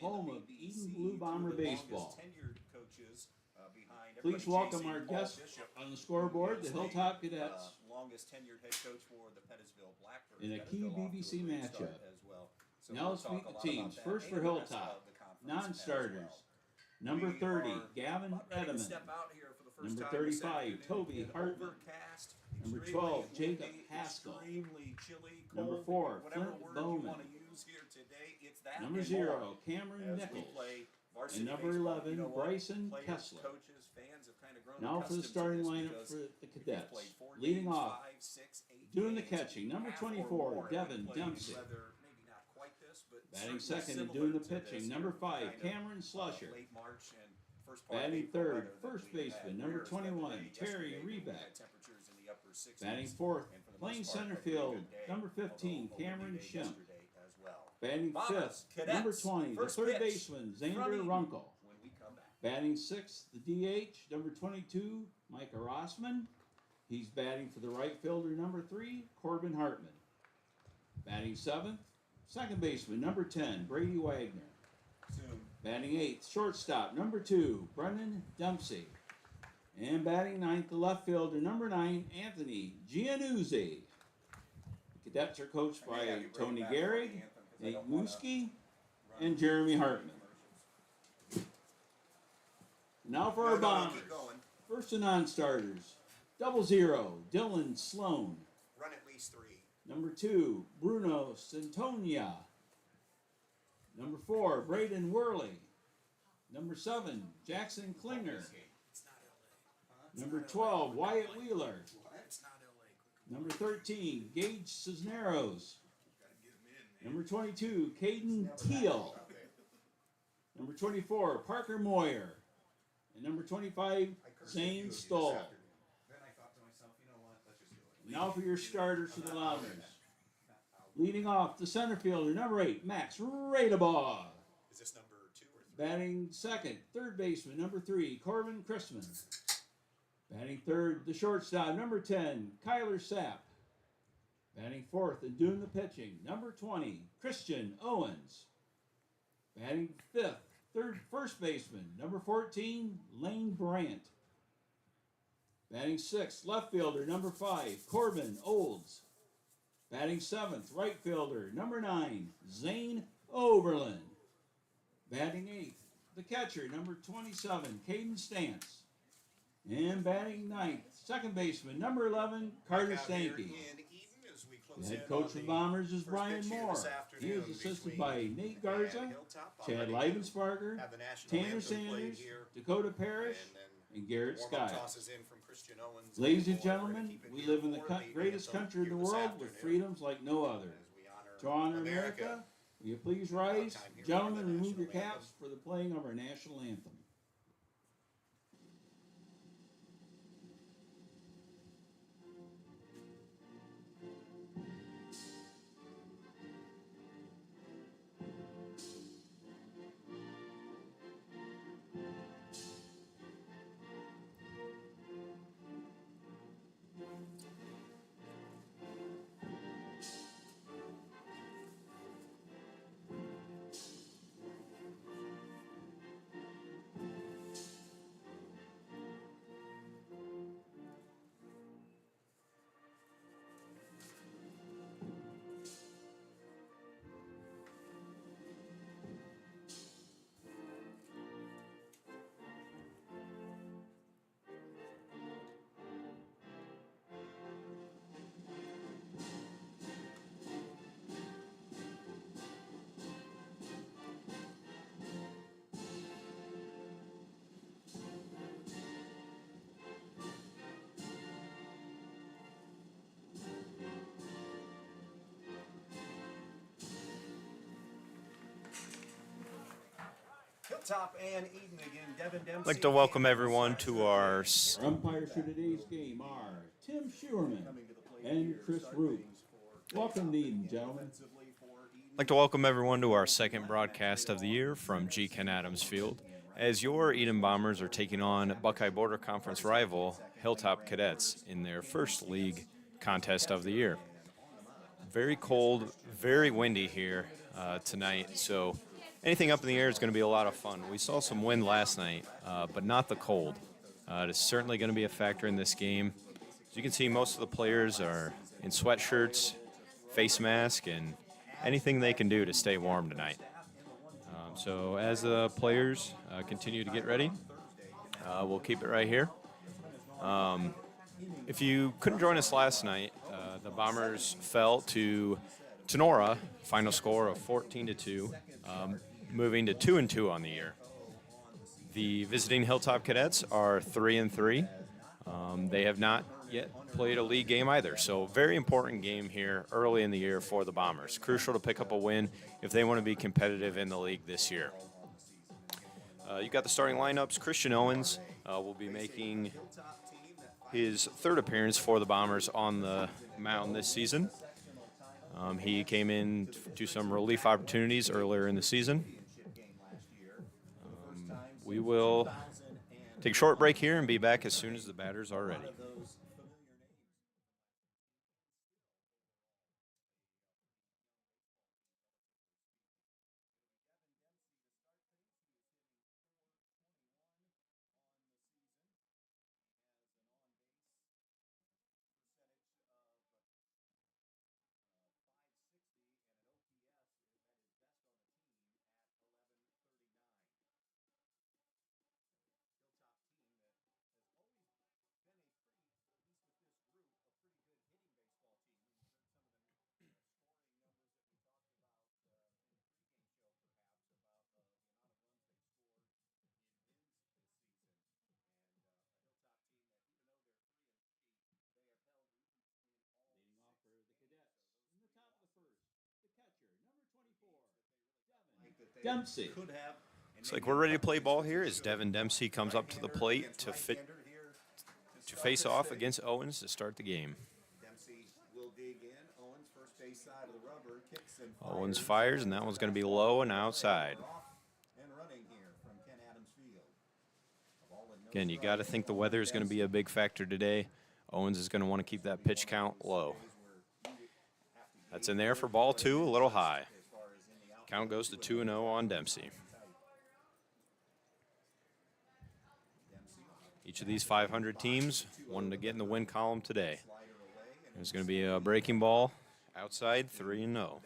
home of Eden Blue Bomber baseball. Behind Please welcome our guest on the scoreboard, the Hilltop Cadets, longest tenured head coach for the Pettisville Blackbirds. in a key BBC matchup. As well. So Now let's meet the teams. First for Hilltop, non-starters. Number 30, Gavin Edelman. Number 35, Toby Hartman. Number 12, Jacob Haskell. Number 4, Flint Bowman. Number 0, Cameron Nichols. And number 11, Bryson Kessler. Now for the starting lineup for the Cadets. Leading off, doing the catching, number 24, Devin Dempsey. Batting second and doing the pitching, number 5, Cameron Slusher. Batting third, first baseman, number 21, Terry Rebeck. Batting fourth, playing center field, number 15, Cameron Schimpf. Batting fifth, number 20, the third baseman, Xander Runkle. Batting sixth, the DH, number 22, Micah Rossman. He's batting for the right fielder, number 3, Corbin Hartman. Batting seventh, second baseman, number 10, Brady Wagner. Batting eighth, shortstop, number 2, Brendan Dempsey. And batting ninth, the left fielder, number 9, Anthony Giannuzzi. The Cadets are coached by Tony Gehrig, Nate Muski, and Jeremy Hartman. Now for our bombers. First and non-starters. 00, Dylan Sloan. Run at least 3. Number 2, Bruno Santonia. Number 4, Braden Worley. Number 7, Jackson Klinger. Number 12, Wyatt Wheeler. Number 13, Gage Cisneros. Number 22, Caden Teal. Number 24, Parker Moyer. And number 25, Zane Stoll. Now for your starters for the Louders. Leading off, the center fielder, number 8, Max Radebaugh. Is this number 2 or 3? Batting second, third baseman, number 3, Corbin Chrisman. Batting third, the shortstop, number 10, Kyler Sapp. Batting fourth and doing the pitching, number 20, Christian Owens. Batting fifth, first baseman, number 14, Lane Brandt. Batting sixth, left fielder, number 5, Corbin Olds. Batting seventh, right fielder, number 9, Zane Oberlin. Batting eighth, the catcher, number 27, Caden Stantz. And batting ninth, second baseman, number 11, Carter Stanky. The head coach of the Bombers is Brian Moore. He is assisted by Nate Garza, Chad Leibensparger, Tanner Sanders, Dakota Parrish, and Garrett Scott. Ladies and gentlemen, we live in the greatest country in the world with freedoms like no other. To honor America, will you please rise? Gentlemen, remove your caps for the playing of our national anthem. Hilltop and Eden again. Devin Dempsey. I'd like to welcome everyone to our Our umpires for today's game are Tim Schuerman and Chris Root. Welcome to Eden, gentlemen. I'd like to welcome everyone to our second broadcast of the year from G. Ken Adams Field, as your Eden Bombers are taking on Buckeye Border Conference rival Hilltop Cadets in their first league contest of the year. Very cold, very windy here tonight, so anything up in the air is going to be a lot of fun. We saw some wind last night, but not the cold. It is certainly going to be a factor in this game. As you can see, most of the players are in sweatshirts, face mask, and anything they can do to stay warm tonight. So as the players continue to get ready, we'll keep it right here. If you couldn't join us last night, the Bombers fell to Tenora, final score of 14-2, moving to 2-2 on the year. The visiting Hilltop Cadets are 3-3. They have not yet played a league game either, so very important game here early in the year for the Bombers. Crucial to pick up a win if they want to be competitive in the league this year. You've got the starting lineups. Christian Owens will be making his third appearance for the Bombers on the mound this season. He came in to some relief opportunities earlier in the season. We will take a short break here and be back as soon as the batters are ready. Dempsey. Looks like we're ready to play ball here as Devin Dempsey comes up to the plate to face off against Owens to start the game. Owens fires, and that one's going to be low and outside. Again, you got to think the weather is going to be a big factor today. Owens is going to want to keep that pitch count low. That's in there for ball two, a little high. Count goes to 2-0 on Dempsey. Each of these 500 teams wanted to get in the win column today. There's going to be a breaking ball outside, 3-0.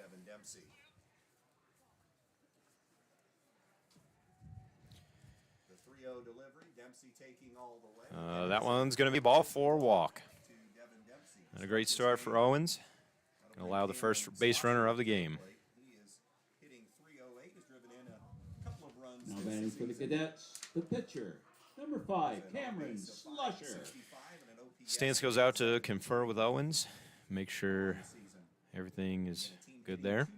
That one's going to be ball four, walk. And a great start for Owens. Going to allow the first base runner of the game. Now batting for the Cadets, the pitcher, number 5, Cameron Slusher. Stance goes out to confer with Owens, make sure everything is good there.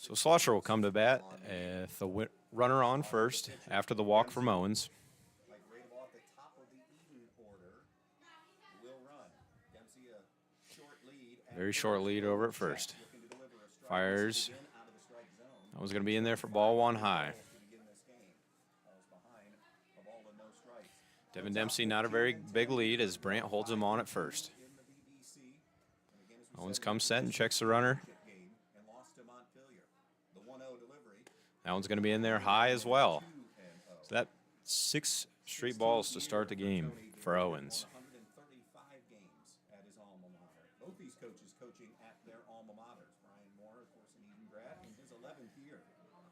So Slusher will come to bat with the runner on first after the walk from Owens. Very short lead over at first. Fires. That was going to be in there for ball one high. Devin Dempsey not a very big lead as Brandt holds him on at first. Owens comes set and checks the runner. That one's going to be in there high as well. So that 6 straight balls to start the game for Owens.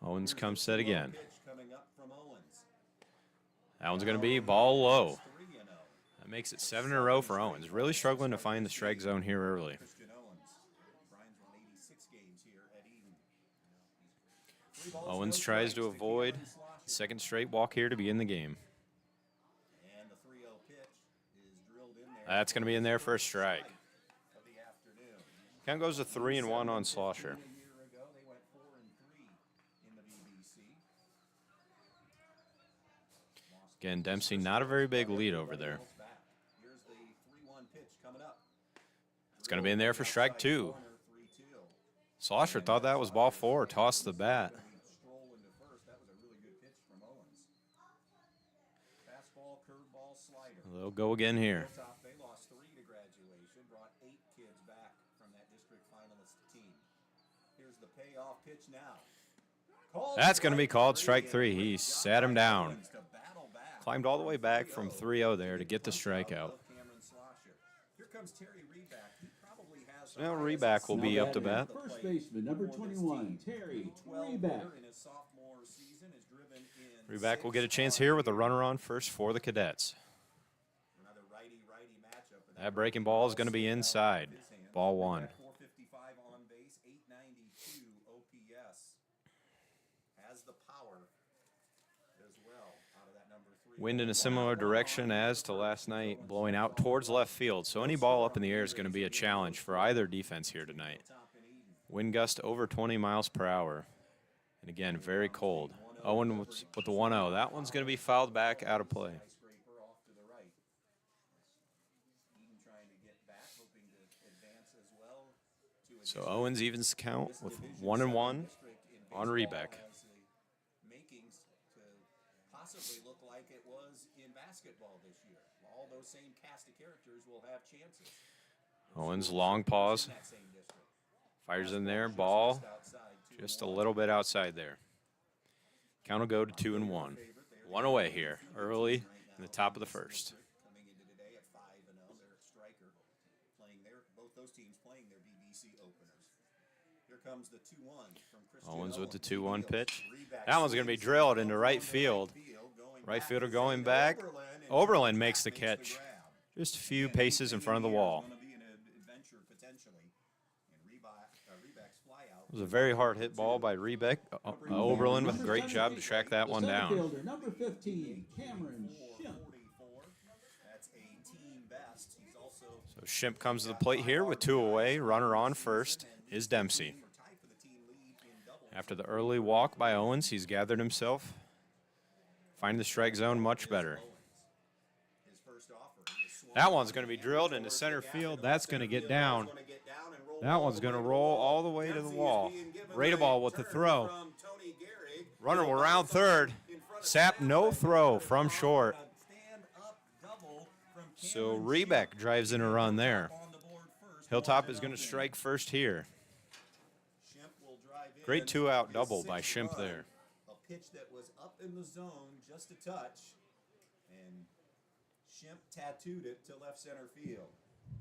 Owens comes set again. That one's going to be ball low. That makes it 7 in a row for Owens. Really struggling to find the strike zone here early. Owens tries to avoid the second straight walk here to be in the game. That's going to be in there for a strike. Count goes to 3-1 on Slusher. Again, Dempsey not a very big lead over there. It's going to be in there for strike 2. Slusher thought that was ball 4, tossed the bat. They'll go again here. They lost 3 to graduation, brought 8 kids back from that district finalist team. the payoff pitch now. That's going to be called strike three. He sat him down. Climbed all the way back from 3-0 there to get the strikeout. Now Reback will be up to bat. First baseman, number 21, Terry Reback. Reback will get a chance here with a runner on first for the Cadets. That breaking ball is going to be inside. Ball one. 455 on base, 892 OPS. Has the power as well out of that number 3. Wind in a similar direction as to last night, blowing out towards left field. So any ball up in the air is going to be a challenge for either defense here tonight. Wind gust over 20 miles per hour. And again, very cold. Owen with the 1-0. That one's going to be fouled back out of play. So Owens evens the count with 1-1 on Rebeck. Makings to possibly look like it was in basketball this year. All those same cast of characters will have chances. Owens long pause. Fires in there, ball just a little bit outside there. Count will go to 2-1. One away here, early in the top of the first. Coming into today at 5-0, they're a striker playing both those teams playing their BBC openers. Here comes the 2-1 from Christian Owens with the 2-1 pitch. That one's going to be drilled into right field. Right fielder going back. Oberlin makes the catch. Just a few paces in front of the wall. It was a very hard hit ball by Rebeck. Oberlin with a great job to track that one down. Fielder, number 15, Cameron Shimp. So Shimp comes to the plate here with 2 away. Runner on first is Dempsey. After the early walk by Owens, he's gathered himself. Finding the strike zone much better. That one's going to be drilled into center field. That's going to get down. That one's going to roll all the way to the wall. Radeball with the throw. Runner will round third. Sapp no throw from short. So Rebeck drives in a run there. Hilltop is going to strike first here. Great 2-out double by Shimp there. A pitch that was up in the zone just a touch, and Shimp tattooed it to left center field.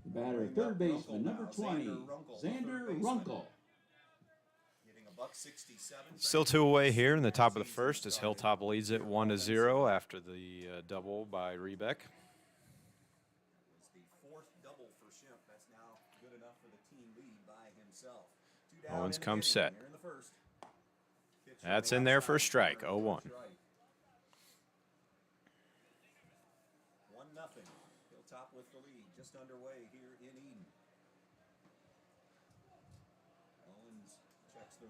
The batter, third baseman, number 20, Xander Runkle. Still 2 away here in the top of the first as Hilltop leads it 1-0 after the double by Rebeck. The fourth double for Shimp. That's now good enough for the team lead by himself. Owens comes set. That's in there for a strike, 0-1. 1-0. Hilltop with the lead, just underway here in Eden.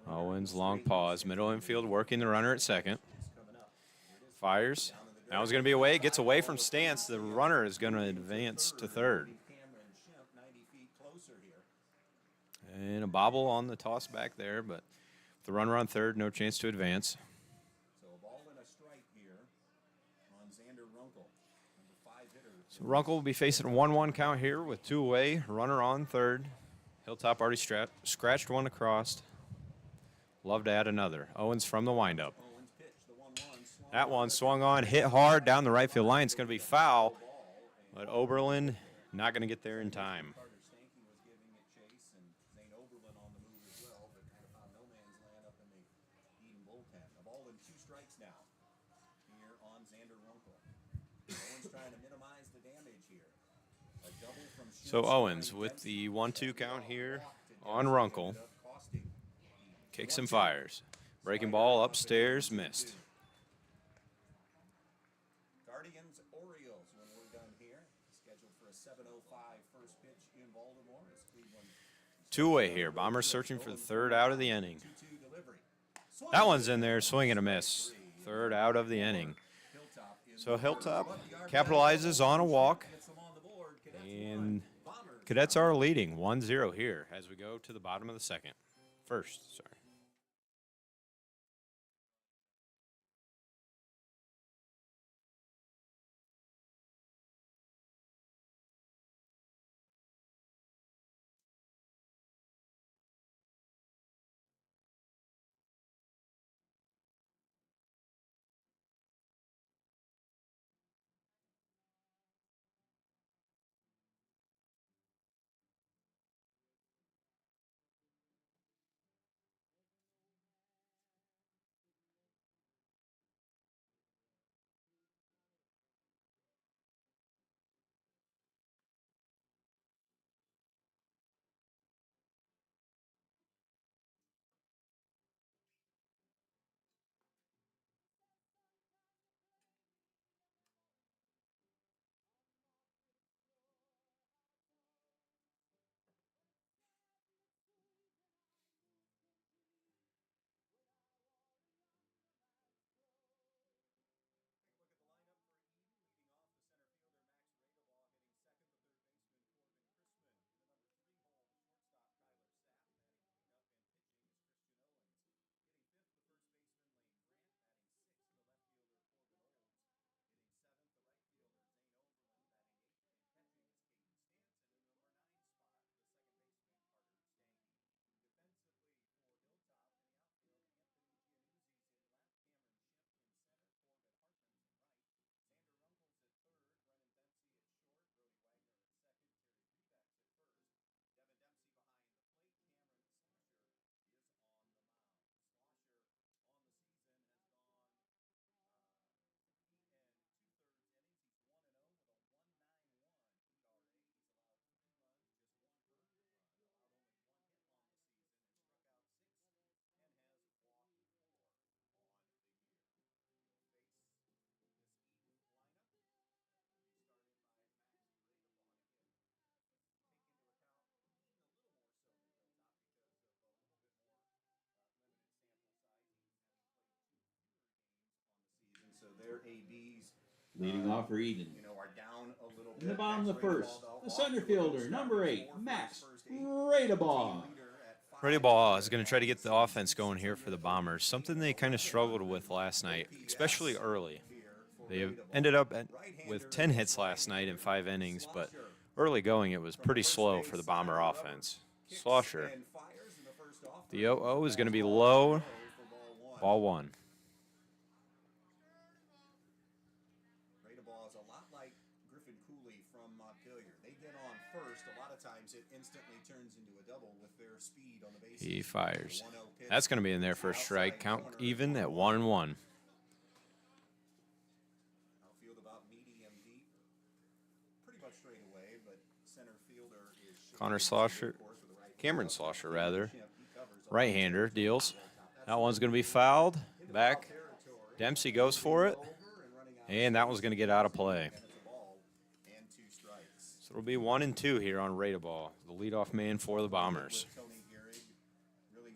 Owens, long pause, middle infield working the runner at second. Fires. That one's going to be away. Gets away from stance. The runner is going to advance to third. And a bobble on the toss back there, but the runner on third, no chance to advance. So a ball and a strike here on Xander Runkle, number 5 hitter. So Runkle will be facing a 1-1 count here with 2 away. Runner on third. Hilltop already scratched one across. Love to add another. Owens from the windup. That one swung on, hit hard down the right field line. It's going to be foul, but Oberlin not going to get there in time. So Owens with the 1-2 count here on Runkle. Kicks and fires. Breaking ball upstairs, missed. Guardians Orioles when we're done here. Scheduled for a 7:05 first pitch in Baltimore. 2 away here. Bombers searching for the third out of the inning. That one's in there, swing and a miss. Third out of the inning. So Hilltop capitalizes on a walk. And Cadets are leading 1-0 here as we go to the bottom of the first. so their ABs Leading off for Eden. are down a little bit. In the bottom of the Max first, Radeball, the though, center off to a good fielder, start number with 8, 4 for Max his first 8. Radeball. Team leader at 5. Ready Ball is going to try to get the offense going here for the Bombers, something they kind of struggled with last night, especially early. They ended up with 10 hits last night in 5 innings, but early going it was pretty slow for the Bomber offense. Slosher. The 0-0 is going to be low, ball 1. Radeball is a lot like Griffin Cooley from Montpelier. They get on first. A lot of times it instantly turns into a double with their speed on the base. He fires. That's going to be in there for a strike. Count even at 1-1. Outfield about medium deep. Pretty much straight away, but center fielder is Connor Slosher, Cameron Slosher rather, right-hander deals. That one's going to be fouled. Back. Dempsey goes for it. And that one's going to get out of play. So it'll be 1 and 2 here on Radeball, the leadoff man for the Bombers. Tony Gehrig really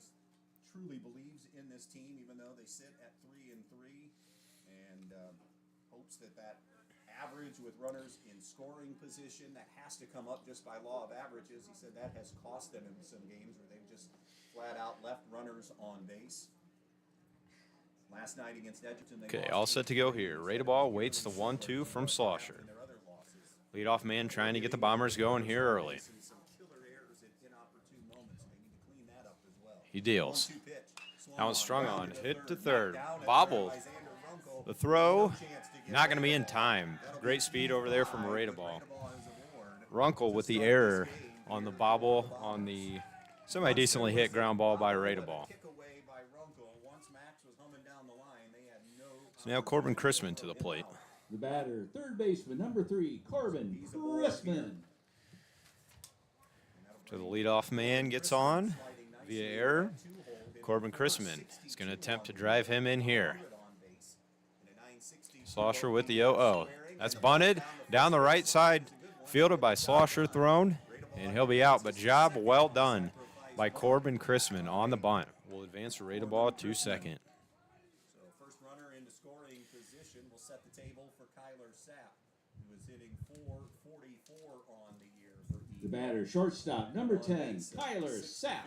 truly believes in this team, even though they sit at 3 and 3, and hopes that average with runners in scoring position that has to come up just by law of averages. He said that has cost them in some games where they've just flat out left runners on base. Last night against Edgerton, Okay, all set to go here. Radeball waits the 1-2 from Slosher. Leadoff man trying to get the Bombers going here early. He deals. That one's strung on. Hit to third. Bobbled. The throw, not going to be in time. Great speed over there from Radeball. Runkle with the error on the bobble on the semi-decently hit ground ball by Radeball. So now Corbin Chrisman to the plate. The batter, third baseman, number 3, Corbin Chrisman. So the leadoff man gets on via error. Corbin Chrisman is going to attempt to drive him in here. Slosher with the 0-0. That's bunted down the right side, fielded by Slosher, thrown, and he'll be out. But job well done by Corbin Chrisman on the bunt. Will advance Radeball to second. So first runner into scoring position will set the table for Kyler Sapp, who is hitting .444 on the year for The batter, shortstop, number 10, Kyler Sapp.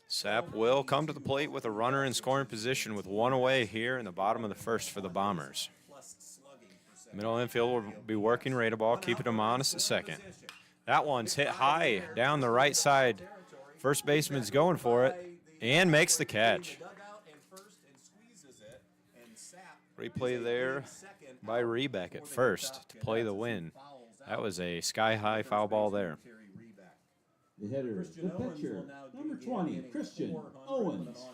Sapp will come to the plate with a runner in scoring position with 1 away here in the bottom of the first for the Bombers. Middle infield will be working Radeball, keeping him honest at second. That one's hit high down the right side. First baseman's going for it and makes the catch. Replay there by Rebeck at first to play the win. That was a sky-high foul ball there. The hitter, the pitcher, number 20, Christian Owens.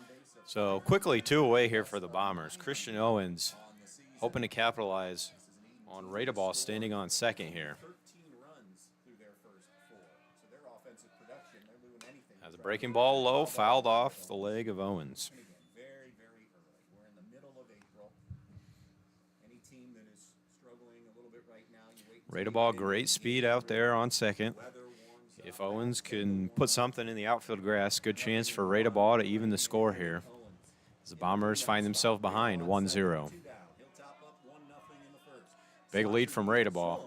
So quickly 2 away here for the Bombers. Christian Owens hoping to capitalize on Radeball standing on second here. As a breaking ball low, fouled off the leg of Owens. Very, very early. We're in the middle of April. Any team that is struggling a little bit right now, you wait. Radeball, great speed out there on second. If Owens can put something in the outfield grass, good chance for Radeball to even the score here. As the Bombers find themselves behind 1-0. Big lead from Radeball.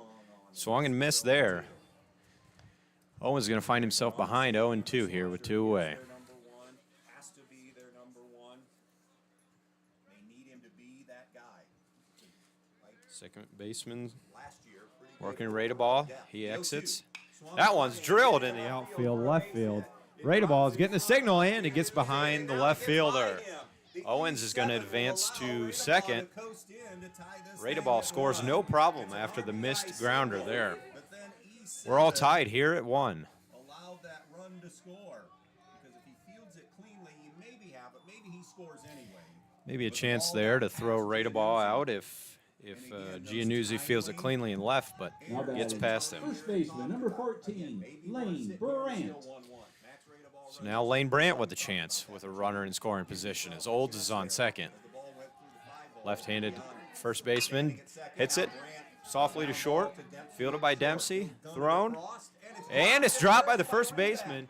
Swung and missed there. Owens is going to find himself behind 0-2 here with 2 away. Has to be their number 1. They need him to be that guy. Second baseman Last year, working Radeball. He exits. That one's drilled in the outfield, left field. Radeball is getting the signal and it gets behind the left fielder. Owens is going to advance to second. Radeball scores no problem after the missed grounder there. We're all tied here at 1. Allow that run to score, because if he fields it cleanly, you maybe have it. Maybe he scores anyway. Maybe a chance there to throw Radeball out if Giannuzzi fields it cleanly and left, but gets past him. First baseman, number 14, Lane Brandt. So now Lane Brandt with the chance with a runner in scoring position as Olds is on second. Left-handed first baseman hits it softly to short, fielded by Dempsey, thrown, and it's dropped by the first baseman.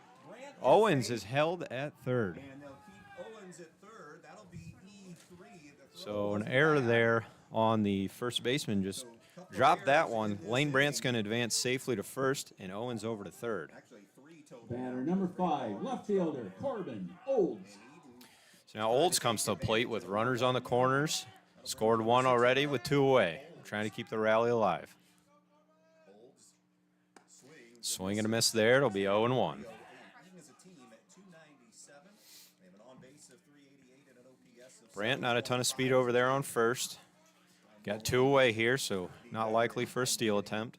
Owens is held at third. So an error there on the first baseman just dropped that one. Lane Brandt's going to advance safely to first, and Owens over to third. Batter number 5, left fielder Corbin Olds. So now Olds comes to the plate with runners on the corners. Scored one already with 2 away. Trying to keep the rally alive. Swing and a miss there. It'll be 0-1. Brandt, not a ton of speed over there on first. Got 2 away here, so not likely for a steal attempt.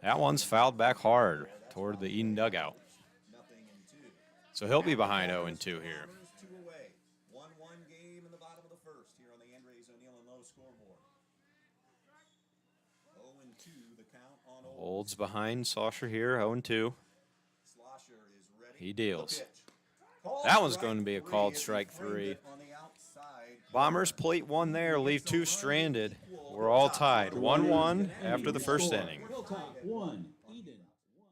That one's fouled back hard toward the Eden dugout. So he'll be behind 0-2 here. Olds behind Slosher here, 0-2. He deals. That one's going to be a called strike 3. Bombers plate 1 there, leave 2 stranded. We're all tied, 1-1 after the first inning. Hilltop 1, Eden 1.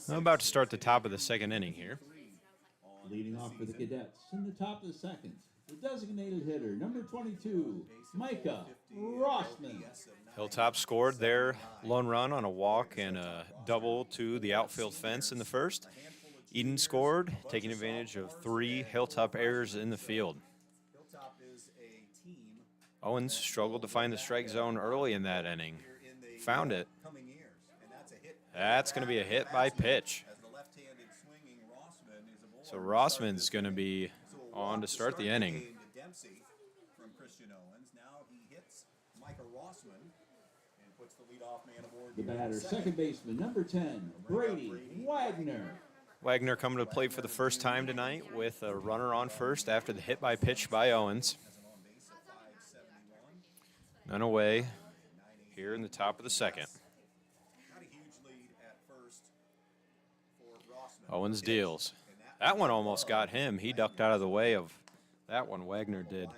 I'm about to start the top of the second inning here. Leading off for the Cadets in the top of the second, the designated hitter, number 22, Micah Rossman. Hilltop scored their lone run on a walk and a double to the outfield fence in the first. Eden scored, taking advantage of 3 Hilltop errors in the field. Owens struggled to find the strike zone early in that inning. Found it. That's going to be a hit by pitch. So Rossman's going to be on to start the inning. The batter, second baseman, number 10, Brady Wagner. Wagner coming to play for the first time tonight with a runner on first after the hit by pitch by Owens. None away here in the top of the second. Owens deals. That one almost got him. He ducked out of the way of that one. Wagner did.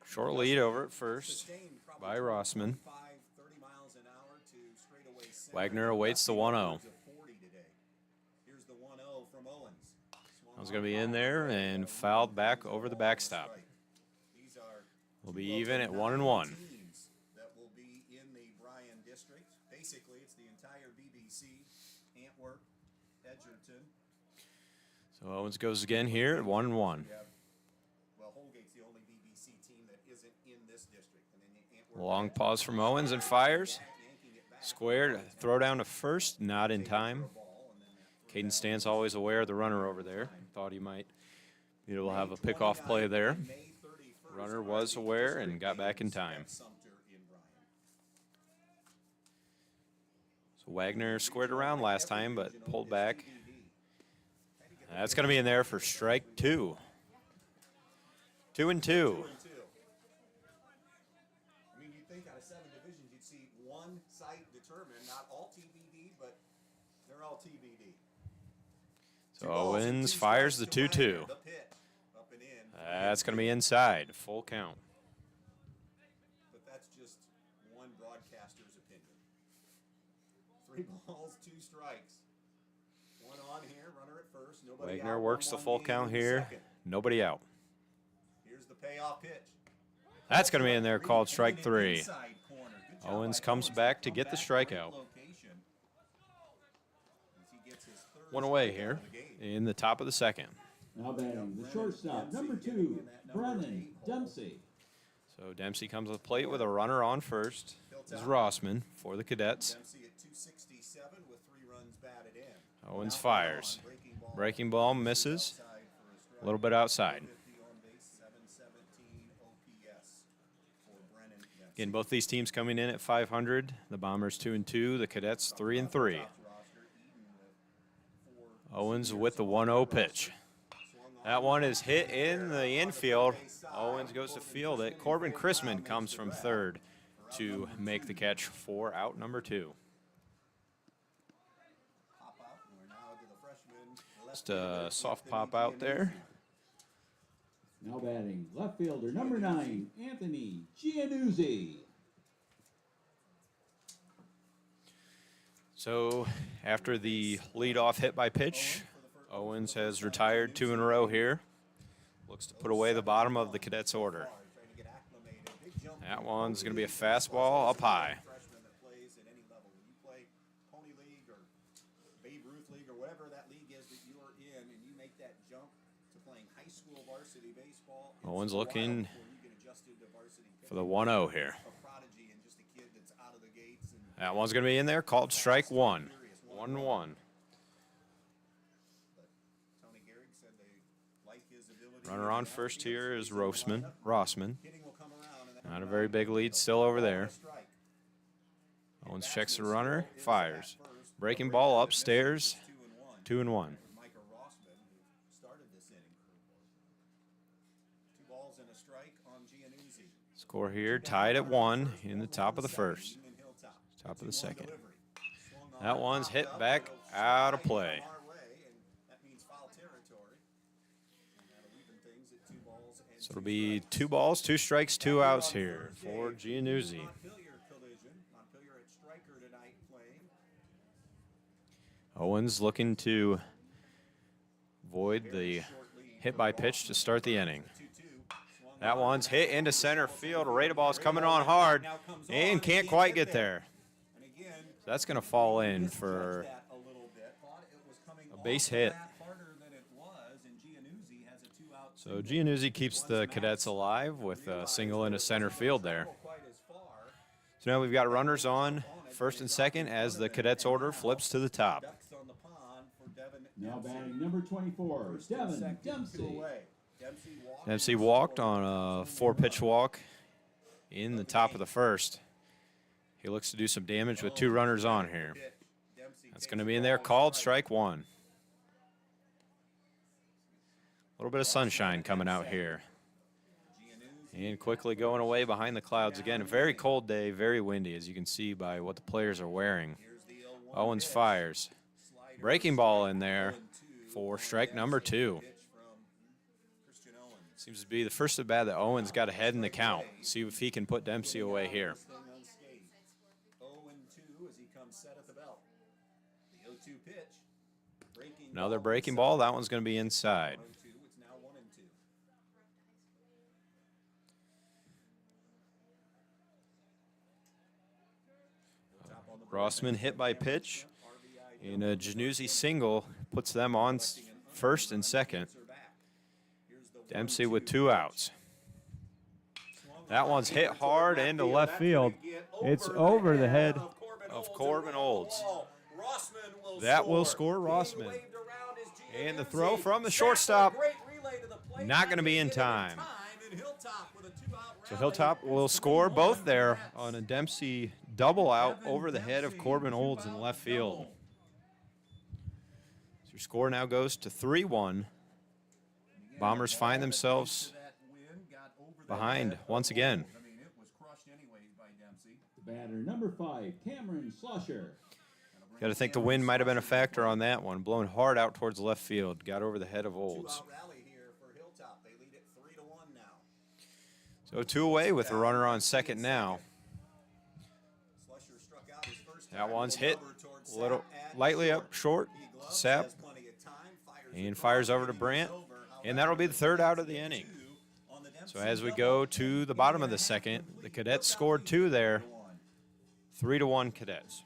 Short lead over at first by Rossman. Wagner awaits the 1-0. I was going to be in there and fouled back over the backstop. We'll be even at 1-1. Basically, it's the entire BBC, Antwerp, Edgerton. So Owens goes again here at 1-1. Well, Holgate's the only BBC team that isn't in this district. And then Antwerp, Long pause from Owens and fires. Squared, throw down to first, not in time. Caden Stantz always aware of the runner over there. Thought he might be able to have a pickoff play there. Runner was aware and got back in time. So Wagner squared around last time, but pulled back. That's going to be in there for strike 2. 2-2. I mean, you'd think out of 7 divisions, you'd see Dempsey, one site determined, not all TBD, but they're all TBD. So Owens fires the 2-2. The pitch, up and in. That's going to be inside, full count. But that's just one broadcaster's opinion. 3 balls, 2 strikes. One on here, runner at first. Nobody Wagner out, works the full count here. Second. Nobody out. Here's the payoff pitch. That's going to be in there, called strike 3. Owens comes back to get the strikeout. One away here in the top of the second. Now batting the shortstop, number 2, Brennan Dempsey. So Dempsey comes to the plate with a runner on first. This is Rossman for the Cadets. Dempsey at 267 with 3 runs batted in. Owens fires. Breaking ball misses. A little bit outside. Again, both these teams coming in at 500. The Bombers 2-2. The Cadets 3-3. Owens with the 1-0 pitch. That one is hit in the infield. Owens goes to field it. Corbin Chrisman comes from third to make the catch for out number 2. Just a soft pop out there. Now batting left fielder, number 9, Anthony Giannuzzi. So after the leadoff hit by pitch, Owens has retired 2 in a row here. Looks to put away the bottom of the Cadets order. That one's going to be a fastball up high. Owens looking for the 1-0 here. That one's going to be in there, called strike 1. 1-1. Runner on first here is Rossman. Not a very big lead still over there. Owens checks the runner, fires. Breaking ball upstairs, 2-1. Score here, tied at 1 in the top of the first. Top of the second. That one's hit back out of play. So it'll be 2 balls, 2 strikes, 2 outs here for Giannuzzi. Owens looking to avoid the hit by pitch to start the inning. That one's hit into center field. Rada ball's coming on hard and can't quite get there. So that's going to fall in for a base hit. So Giannuzzi keeps the Cadets alive with a single into center field there. So now we've got runners on first and second as the Cadets order flips to the top. Now batting number 24, Devin Dempsey. Dempsey walked on a 4-pitch walk in the top of the first. He looks to do some damage with 2 runners on here. That's going to be in there, called strike 1. A little bit of sunshine coming out here. And quickly going away behind the clouds again. A very cold day, very windy, as you can see by what the players are wearing. Owens fires. Breaking ball in there for strike number 2. Seems to be the first at bat that Owens got ahead in the count. See if he can put Dempsey away here. Another breaking ball. That one's going to be inside. Rossman hit by pitch. And a Giannuzzi single puts them on first and second. Dempsey with 2 outs. That one's hit hard into left field. It's over the head of Corbin Olds. That will score Rossman. And the throw from the shortstop, not going to be in time. So Hilltop will score both there on a Dempsey double out over the head of Corbin Olds in left field. So your score now goes to 3-1. Bombers find themselves behind once again. Batter number 5, Cameron Slosher. Got to think the wind might have been a factor on that one. Blowing hard out towards left field. Got over the head of Olds. Rally here for Hilltop. They lead it 3-1 now. So 2 away with a runner on second now. Slusher struck out his first That time. one's hit Towards a little Sapp at lightly short. up short. He gloves, Sapp. has plenty of time, And fires over to Brandt. And that'll be the third out of the inning. So as we go to the bottom of the second, the Cadets scored 2 there. 3-1 Cadets.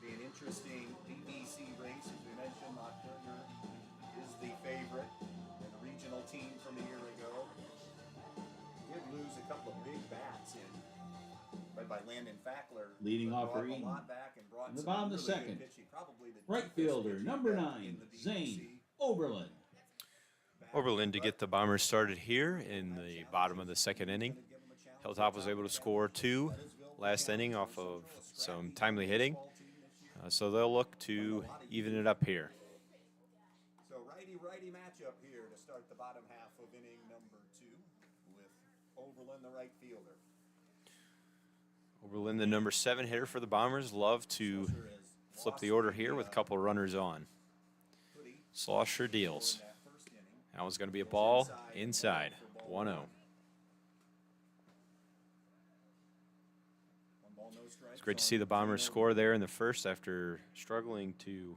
Be an interesting BBC race, as we mentioned. Mott Turner is the favorite and the regional team from a year ago. Did lose a couple of big bats in, led by Landon Fackler. Leading off for Eden. Eden. In the bottom of the second, right fielder number 9, Zane Oberlin. Oberlin to get the Bombers started here in the bottom of the second inning. Hilltop was able to score 2 last inning off of some timely hitting. So they'll look to even it up here. So righty-righty matchup here to start the bottom half of inning number 2 with Oberlin, the right fielder. Oberlin, the number 7 hitter for the Bombers, love to flip the order here with a couple runners on. Slosher deals. That one's going to be a ball inside, 1-0. It's great to see the Bombers score there in the first after struggling to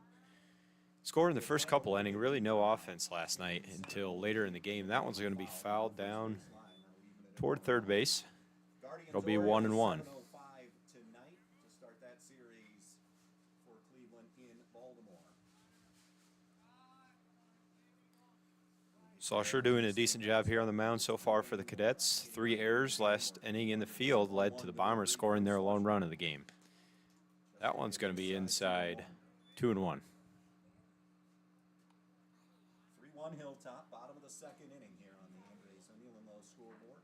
score in the first couple innings. Really no offense last night until later in the game. That one's going to be fouled down toward third base. It'll be 1-1. Slosher doing a decent job here on the mound so far for the Cadets. 3 errors last inning in the field led to the Bombers scoring their lone run of the game. That one's going to be inside, 2-1. 3-1 Hilltop, bottom of the second inning here on the Andres O'Neill and Lowe scoreboard.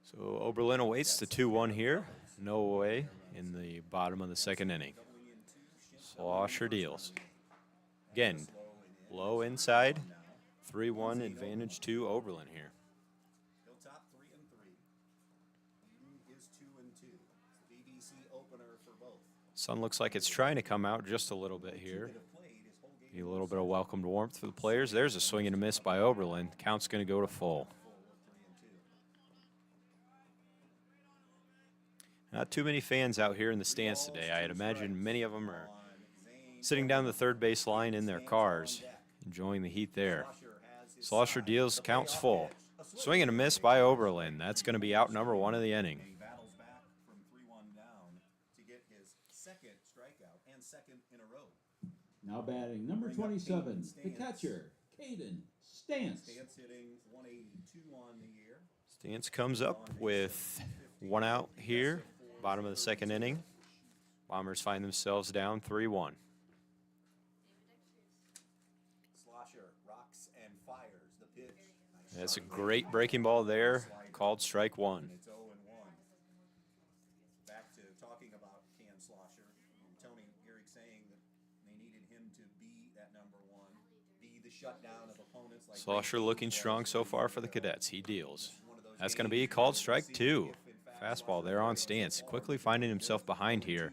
So Oberlin awaits the 2-1 here. No away in the bottom of the second inning. Slosher deals. Again, low inside, 3-1 advantage to Oberlin here. Hilltop 3-3. Eden is 2-2. BBC opener for both. Sun looks like it's trying to come out just a little bit here. Be a little bit of welcomed warmth for the players. There's a swing and a miss by Oberlin. Count's going to go to full. Not too many fans out here in the stands today. I'd imagine many of them are sitting down the third base line in their cars, enjoying the heat there. Slosher deals, counts full. Swing and a miss by Oberlin. That's going to be out number 1 of the inning. He battles back from 3-1 down to get his second strikeout and second in a row. Now batting number 27, the catcher, Caden Stance. Stance hitting 182 on the year. Stance comes up with one out here, bottom of the second inning. Bombers find themselves down 3-1. Slosher rocks and fires the pitch. That's a great breaking ball there, called strike one. It's 0-1. Back to talking about Cam Slosher. And Tony Gehrig saying that they needed him to be that number one, be the shutdown of opponents. Like Slosher looking strong so far for the Cadets. He deals. That's going to be called strike two. Fastball there on Stance, quickly finding himself behind here,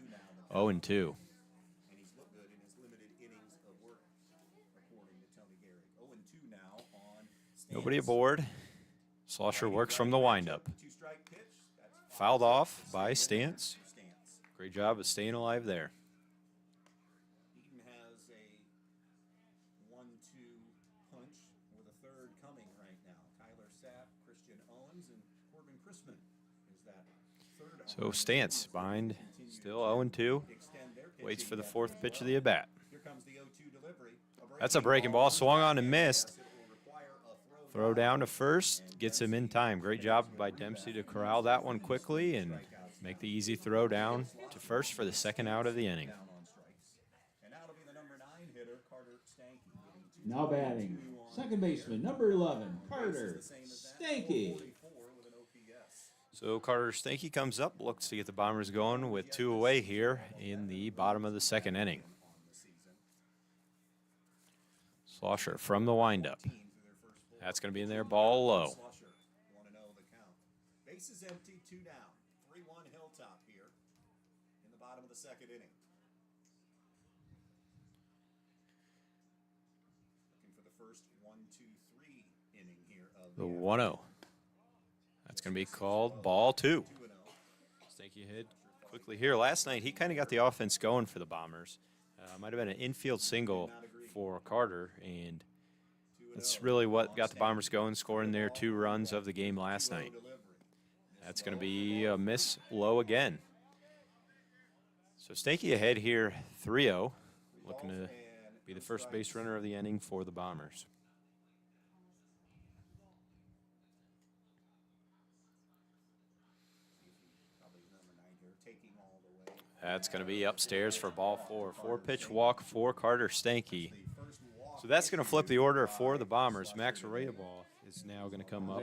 0-2. And he's looked good in his limited innings of work, according to Tony Gehrig. 0-2 now on Stance. Nobody aboard. Slosher works from the windup. Two-strike pitch. That's Fouled off by Stance. Great job of staying alive there. Eden has a 1-2 punch with a third coming right now. Tyler Sapp, Christian Owens, and Corbin Chrisman is that third. So Stance behind, still 0-2. Waits for the fourth pitch of the at-bat. Here comes the 0-2 delivery. That's a breaking ball, swung on and missed. Throw down to first, gets him in time. Great job by Dempsey to corral that one quickly and make the easy throw down to first for the second out of the inning. And that'll be the number 9 hitter, Carter Stanky. Now batting, second baseman, number 11, Carter Stanky. So Carter Stanky comes up, looks to get the Bombers going with 2 away here in the bottom of the second inning. Slosher from the windup. That's going to be in there, ball low. 1-0 the count. Bases empty, 2 down. 3-1 Hilltop here in the bottom of the second inning. Looking for the first 1-2-3 inning here of The 1-0. That's going to be called ball 2. Stanky hit quickly here. Last night, he kind of got the offense going for the Bombers. Might have been an infield single for Carter, and that's really what got the Bombers going, scoring their 2 runs of the game last night. That's going to be a miss low again. So Stanky ahead here, 3-0, looking to be the first base runner of the inning for the Bombers. That's going to be upstairs for ball 4. 4-pitch walk for Carter Stanky. So that's going to flip the order for the Bombers. Max Radeball is now going to come up.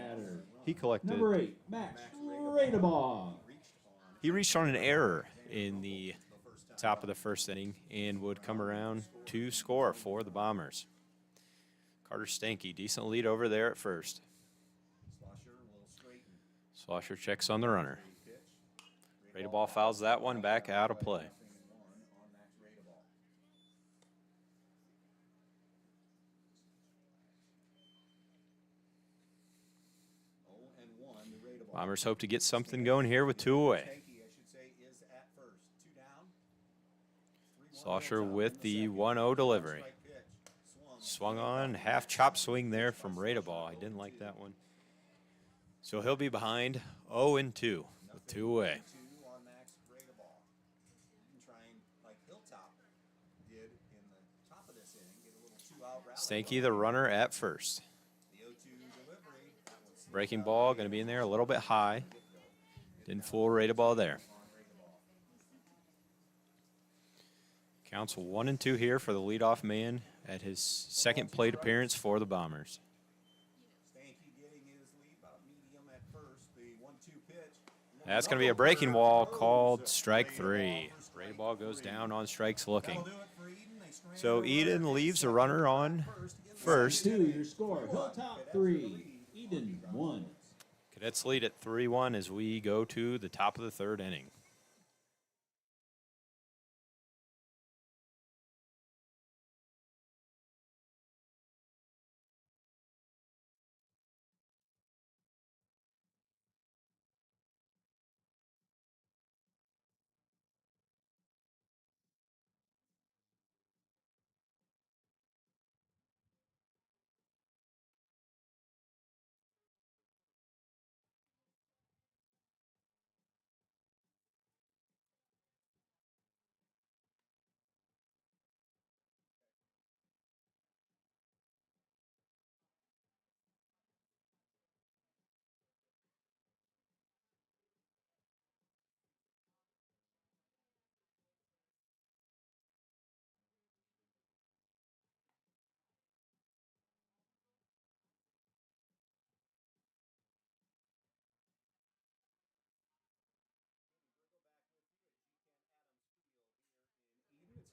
He collected. Number 8, Max Radeball. He reached on an error in the top of the first inning and would come around to score for the Bombers. Carter Stanky, decent lead over there at first. Slosher checks on the runner. Radeball fouls that one back out of play. Bombers hope to get something going here with 2 away. Slosher with the 1-0 delivery. Swung on, half chop swing there from Radeball. I didn't like that one. So he'll be behind 0-2 with 2 away. Stanky, the runner at first. Breaking ball going to be in there a little bit high. Didn't fool Radeball there. Counts 1-2 here for the leadoff man at his second plate appearance for the Bombers. That's going to be a breaking ball called strike 3. Radeball goes down on strikes looking. So Eden leaves a runner on first. 2, your score, Hilltop 3, Eden 1. Cadets lead at 3-1 as we go to the top of the third inning.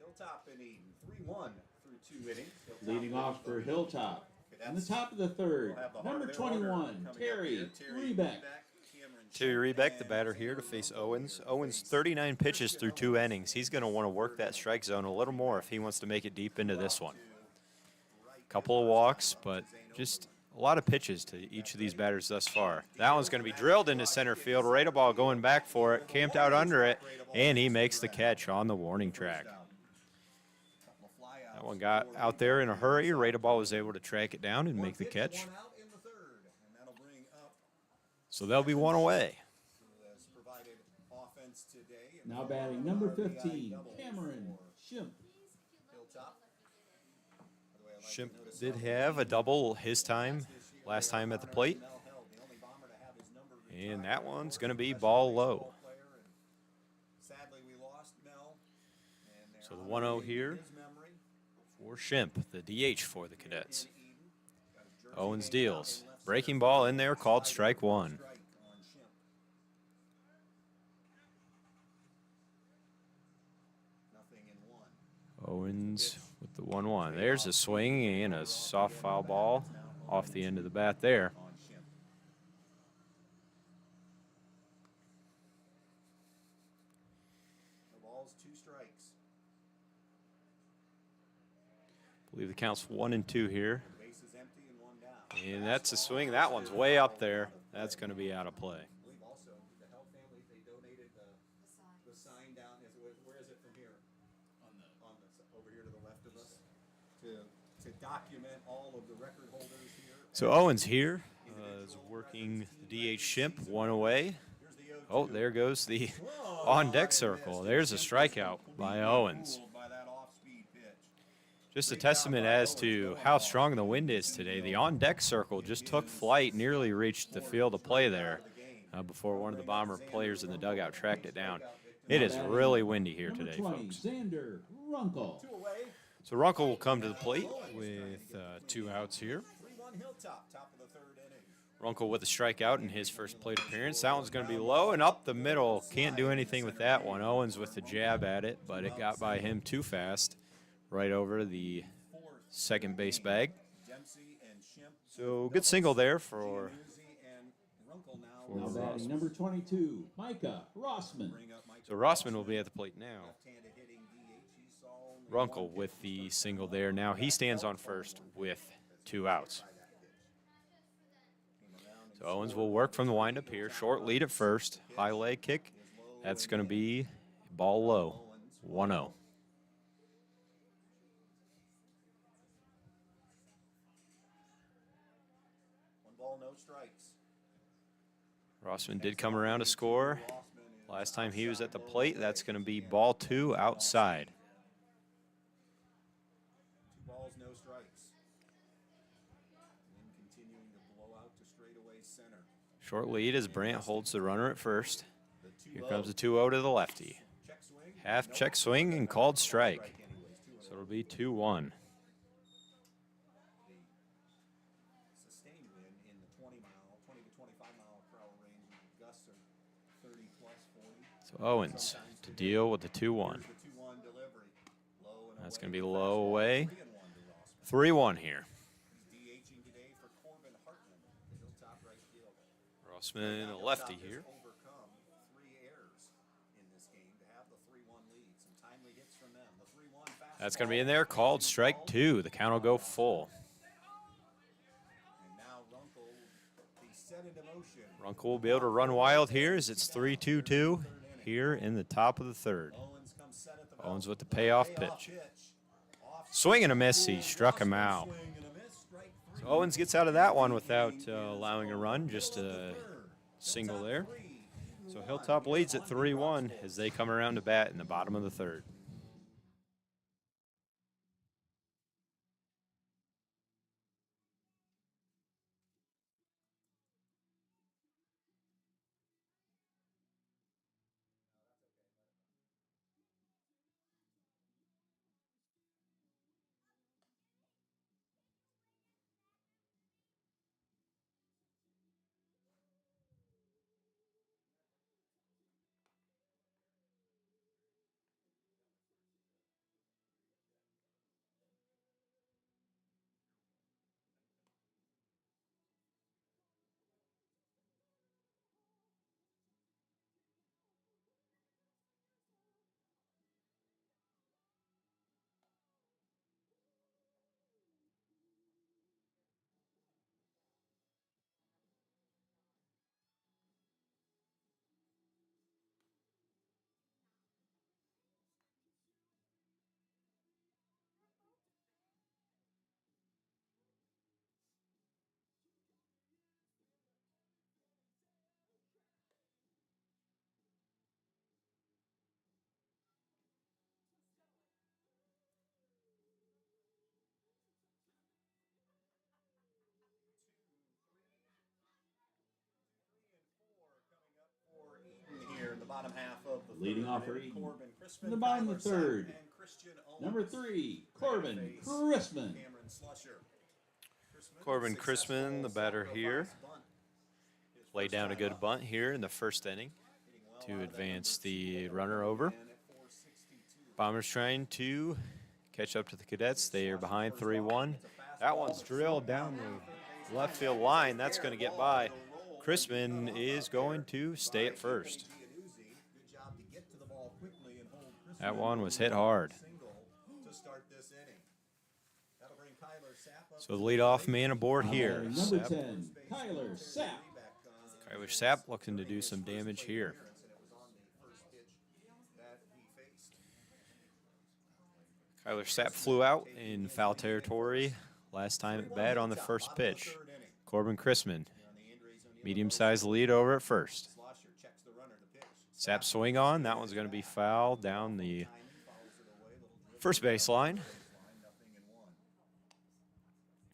Hilltop and Eden, 3-1 through 2 innings. Hilltop Leading off for Hilltop. In the top of the third, number 21, Terry Rebeck. Terry Rebeck, the batter here to face Owens. Owens 39 pitches through 2 innings. He's going to want to work that strike zone a little more if he wants to make it deep into this one. Couple of walks, but just a lot of pitches to each of these batters thus far. That one's going to be drilled into center field. Radeball going back for it, camped out under it, and he makes the catch on the warning track. That one got out there in a hurry. Radeball was able to track it down and make the catch. So they'll be one away. Now batting number 15, Cameron Shimp. Shimp did have a double his time last time at the plate. And that one's going to be ball low. So the 1-0 here for Shimp, the DH for the Cadets. Owens deals. Breaking ball in there, called strike one. Owens with the 1-1. There's a swing and a soft foul ball off the end of the bat there. I believe the count's 1-2 here. And that's a swing. That one's way up there. That's going to be out of play. Document all of the record holders here. So Owens here is working the DH Shimp, one away. Oh, there goes the on-deck circle. There's a strikeout by Owens. Just a testament as to how strong the wind is today. The on-deck circle just took flight, nearly reached the field of play there before one of the Bomber players in the dugout tracked it down. It is really windy here today, folks. Xander Runkle. So Runkle will come to the plate with 2 outs here. Runkle with a strikeout in his first plate appearance. That one's going to be low and up the middle. Can't do anything with that one. Owens with the jab at it, but it got by him too fast. Right over the second base bag. So good single there for now batting number 22, Micah Rossman. So Rossman will be at the plate now. Runkle with the single there. Now he stands on first with 2 outs. So Owens will work from the windup here. Short lead at first. High leg kick. That's going to be ball low. 1-0. Rossman did come around to score. Last time he was at the plate, that's going to be ball 2 outside. 2 balls, no strikes. And continuing to blow out to straightaway center. Short lead as Brandt holds the runner at first. Here comes the 2-0 to the lefty. Half check swing and called strike. So it'll be 2-1. So Owens to deal with the 2-1. That's going to be low away. 3-1 here. Rossman, a lefty here. That's going to be in there. Called strike 2. The count will go full. Runkle will be able to run wild here as it's 3-2-2 here in the top of the third. Owens with the payoff pitch. Swing and a miss. He struck him out. So Owens gets out of that one without allowing a run, just a single there. So Hilltop leads at 3-1 as they come around to bat in the bottom of the third. bottom half of the Leading third off for inning, Eden. Corbin In Chrisman, the bottom of Kyler the third, Sapp, and Christian Owens. number 3, Corbin Face Chrisman. Cameron Slusher. Corbin Successful Chrisman, the batter sacrifice here, bunt. His laid first down a time good up. bunt here in the first inning Hitting well to out of that advance number 2 the hole. runner over. And at 462. Bombers trying to catch up to the Cadets. They are behind 3-1. That one's drilled down the left field line. That's going to get by. Chrisman is going to stay at first. Good job to get to the ball quickly and hold Chrisman That one was hit hard. single to start this inning. That'll bring Kyler Sapp up. So the leadoff man aboard here. Number Sapp. 10, Kyler Sapp. Kyler Sapp looking to do some damage here. Kyler Sapp flew out in foul territory last time at bat on the first pitch. Corbin Chrisman, medium-sized lead over at first. Sapp swing on. That one's going to be foul down the first baseline.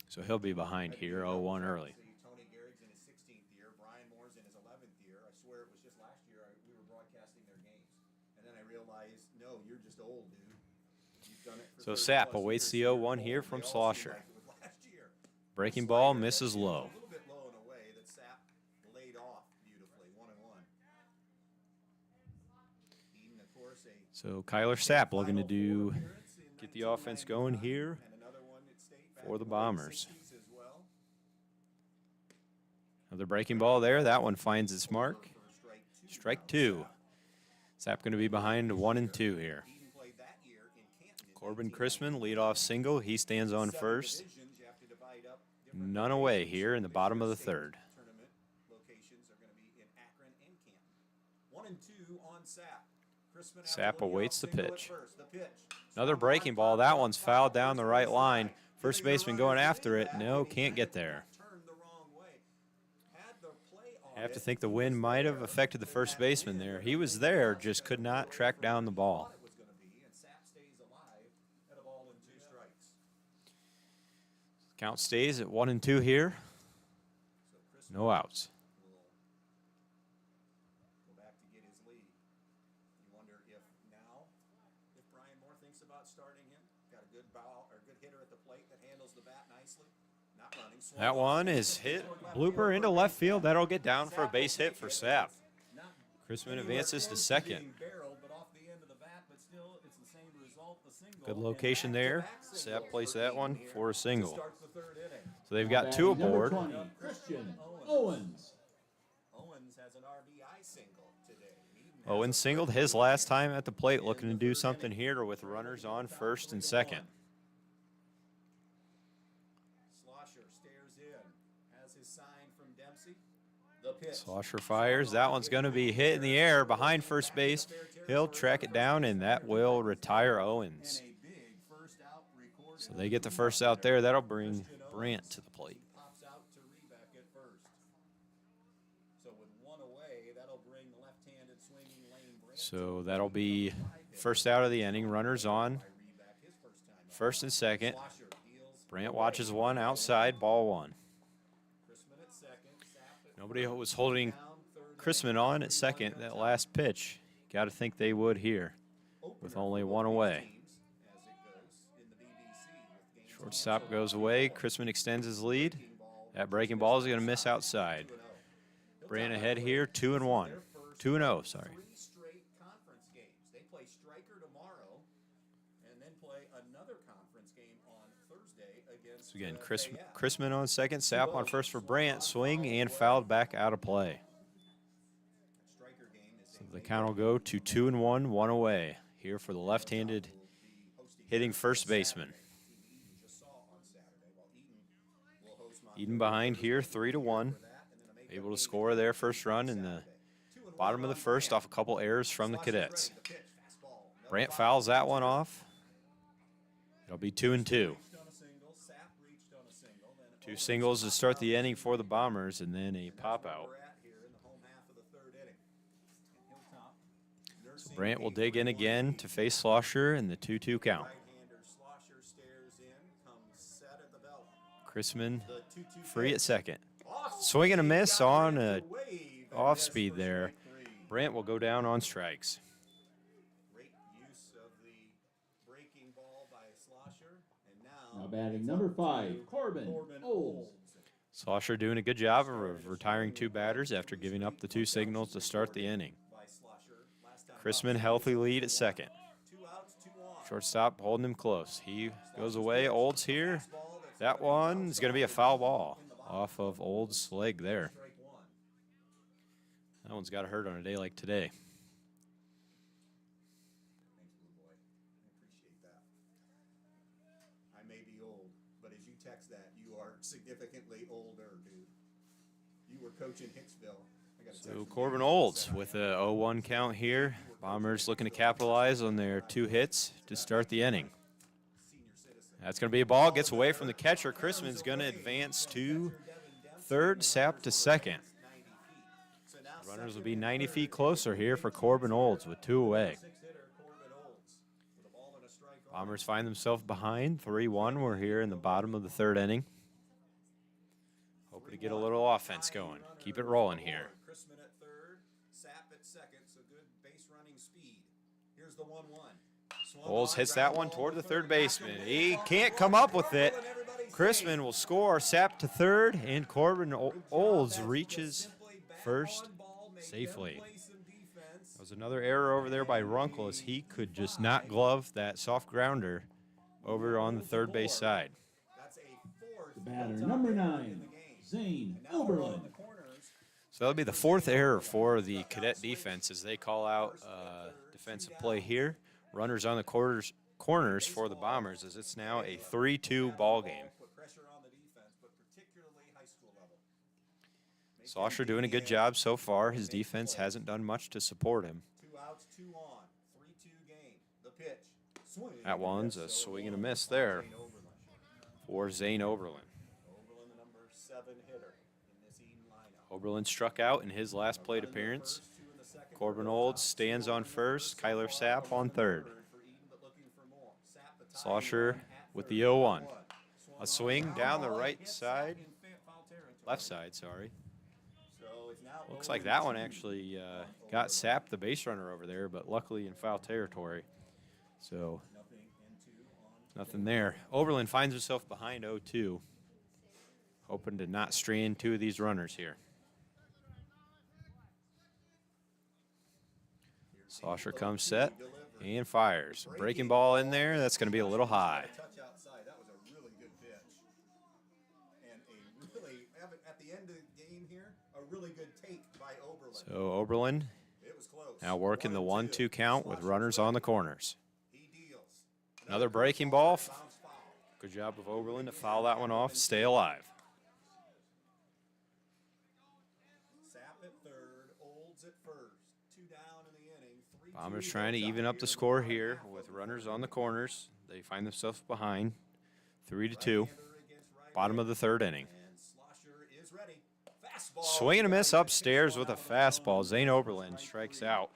So he'll be behind here, 0-1 early. Tony Gehrig's in his 16th year. Brian Moore's in his 11th year. I swear it was just last year we were broadcasting their games. And then I realized, no, you're just old, dude. You've done it for So 30 Sapp plus awaits years. the 0-1 here from They all seem Slosher. like it was last year. Breaking ball misses low. A little bit low in a way that Sapp laid off beautifully, 1-1. Eden, of course, So Kyler Sapp looking to get the offense going here and another one at state back for the in Bombers. 60s as well. Another breaking ball there. That one finds its mark. Strike 2. Sapp going to be behind 1-2 here. Eden played that year in Canton. Corbin Chrisman, leadoff single. He stands on first. Divisions, you have to divide up different None away here in the bottom of the third. tournament locations are going to be in Akron and Canton. 1-2 on Sapp. Chrisman Sapp after leading awaits off the single at pitch. first. The pitch. Another breaking ball. That one's fouled down the right line. First baseman going after it. No, can't get there. Turned the wrong way. Had the play on I have to it. think the wind might have affected the first baseman there. He was there, just could not track down the ball. It was going to be, and Sapp stays alive at a ball and 2 strikes. Count stays at 1-2 here. So Chrisman No outs. will go back to get his lead. You wonder if now, if Brian Moore thinks about starting him, got a good ball or good hitter at the plate that handles the bat nicely. Not running. Swung That one is hit. Blooper into left field. That'll get down for a base hit for Sapp. Chrisman advances to second. Good location there. Sapp placed that one for a single. So they've got 2 Number aboard. 20, Christian Owens. Owens has an RBI single today. Owens singled his last time at the plate, looking to do something here with runners on first and second. Slosher stares in. Has his sign from Dempsey. The pitch. Slosher fires. That one's going to be hit in the air behind first base. He'll track it down, and that will retire Owens. And a big first out recorded. So they get the first out there. That'll bring Brandt to the plate. Pops out to Rebeck at first. So with 1 away, that'll bring the left-handed swinging Lane Brandt. So that'll be first out of the inning. Runners on Rebeck, his first time up. first and second. Slosher deals. Brandt watches one outside, ball 1. Chrisman at second. Sapp at Nobody was holding down third. Chrisman on at second that last pitch. Got to think they would here with only 1 away. Teams as it goes in the BBC with games Shortstop goes away. Chrisman extends his lead. That breaking ball is going to miss outside. Brandt ahead here, 2-1. 2-0, sorry. 3 straight conference games. They play Stryker tomorrow and then play another conference game on Thursday against So again, AF. Chrisman on second. Sapp on first for Brandt. Swing and fouled back out of play. Stryker game is So the count will go to 2-1, 1 away here for the left-handed hitting first baseman. Eden just saw on Saturday. While Eden will host Eden behind here, 3-1. Able to score their first run in the bottom of the first off a couple errors from the Cadets. Brandt fouls that one off. It'll be 2-2. on a single. Sapp reached on a single. Then 2 singles to start the inning for the Bombers, and then a pop-out. we're at here in the home half of the third inning. Hilltop nursing Brandt will a dig in 3-1 again lead. to face Slosher in the 2-2 count. Right-hander Slosher stares in, comes set at the belt. Chrisman The 2-2 free at pitch. second. Off Swing and a speed, miss got on Brandt a to wave and off miss speed for there. strike 3. Brent will go down on strikes. Great use of the breaking ball by Slosher. And Now batting number 5, Corbin Olds. Slosher doing a good job of retiring 2 batters after giving up the 2 signals to start the inning. Chrisman healthy lead at second. Shortstop holding him close. He goes away. Olds here. That one is going to be a foul ball off of Olds' leg there. That one's got to hurt on a day like today. Thanks, Blue Boy. I appreciate that. I may be old, but as you text that, you are significantly older, dude. You were coaching Hicksville. So Corbin Olds with a 0-1 count here. Bombers looking to capitalize on their 2 hits to start the inning. That's going to be a ball. Gets away from the catcher. Chrisman's going to advance to third, Sapp to second. Runners will be 90 feet closer here for Corbin Olds with 2 away. Bombers find themselves behind 3-1. We're here in the bottom of the 3rd inning. Hoping to get a little offense going. Keep it rolling here. Chrisman at third, Sapp at second, so good base running speed. Here's the 1-1. Olds hits that one toward the third baseman. He can't come up with it. Chrisman will score. Sapp to third, and Corbin Olds reaches first safely. That was another error over there by Runkle as he could just not glove that soft grounder over on the third base side. The batter, number 9, Zane Oberlin. So that'll be the 4th error for the Cadet defense as they call out defensive play here. Runners on the corners for the Bombers as it's now a 3-2 ball game. Slosher doing a good job so far. His defense hasn't done much to support him. 2 outs, 2 on, 3-2 game. The pitch. That one's a swing and a miss there for Zane Oberlin. Oberlin, the number 7 hitter in this Eden lineup. Oberlin struck out in his last plate appearance. Corbin Olds stands on first. Kyler Sapp on third. Slosher with the 0-1. A swing down the right side. Left side, sorry. Looks like that one actually got Sapp, the base runner, over there, but luckily in foul territory. So nothing there. Oberlin finds himself behind 0-2. Hoping to not strain 2 of these runners here. Slosher comes set and fires. Breaking ball in there. That's going to be a little high. That was a really good pitch. And a really, at the end of the game here, a really good take by Oberlin. So Oberlin now working the 1-2 count with runners on the corners. Another breaking ball. Good job of Oberlin to foul that one off. Stay alive. Sapp at third, Olds at first. 2 down in the inning. Bombers trying to even up the score here with runners on the corners. They find themselves behind 3-2. Bottom of the 3rd inning. Swing and a miss upstairs with a fastball. Zane Oberlin strikes out.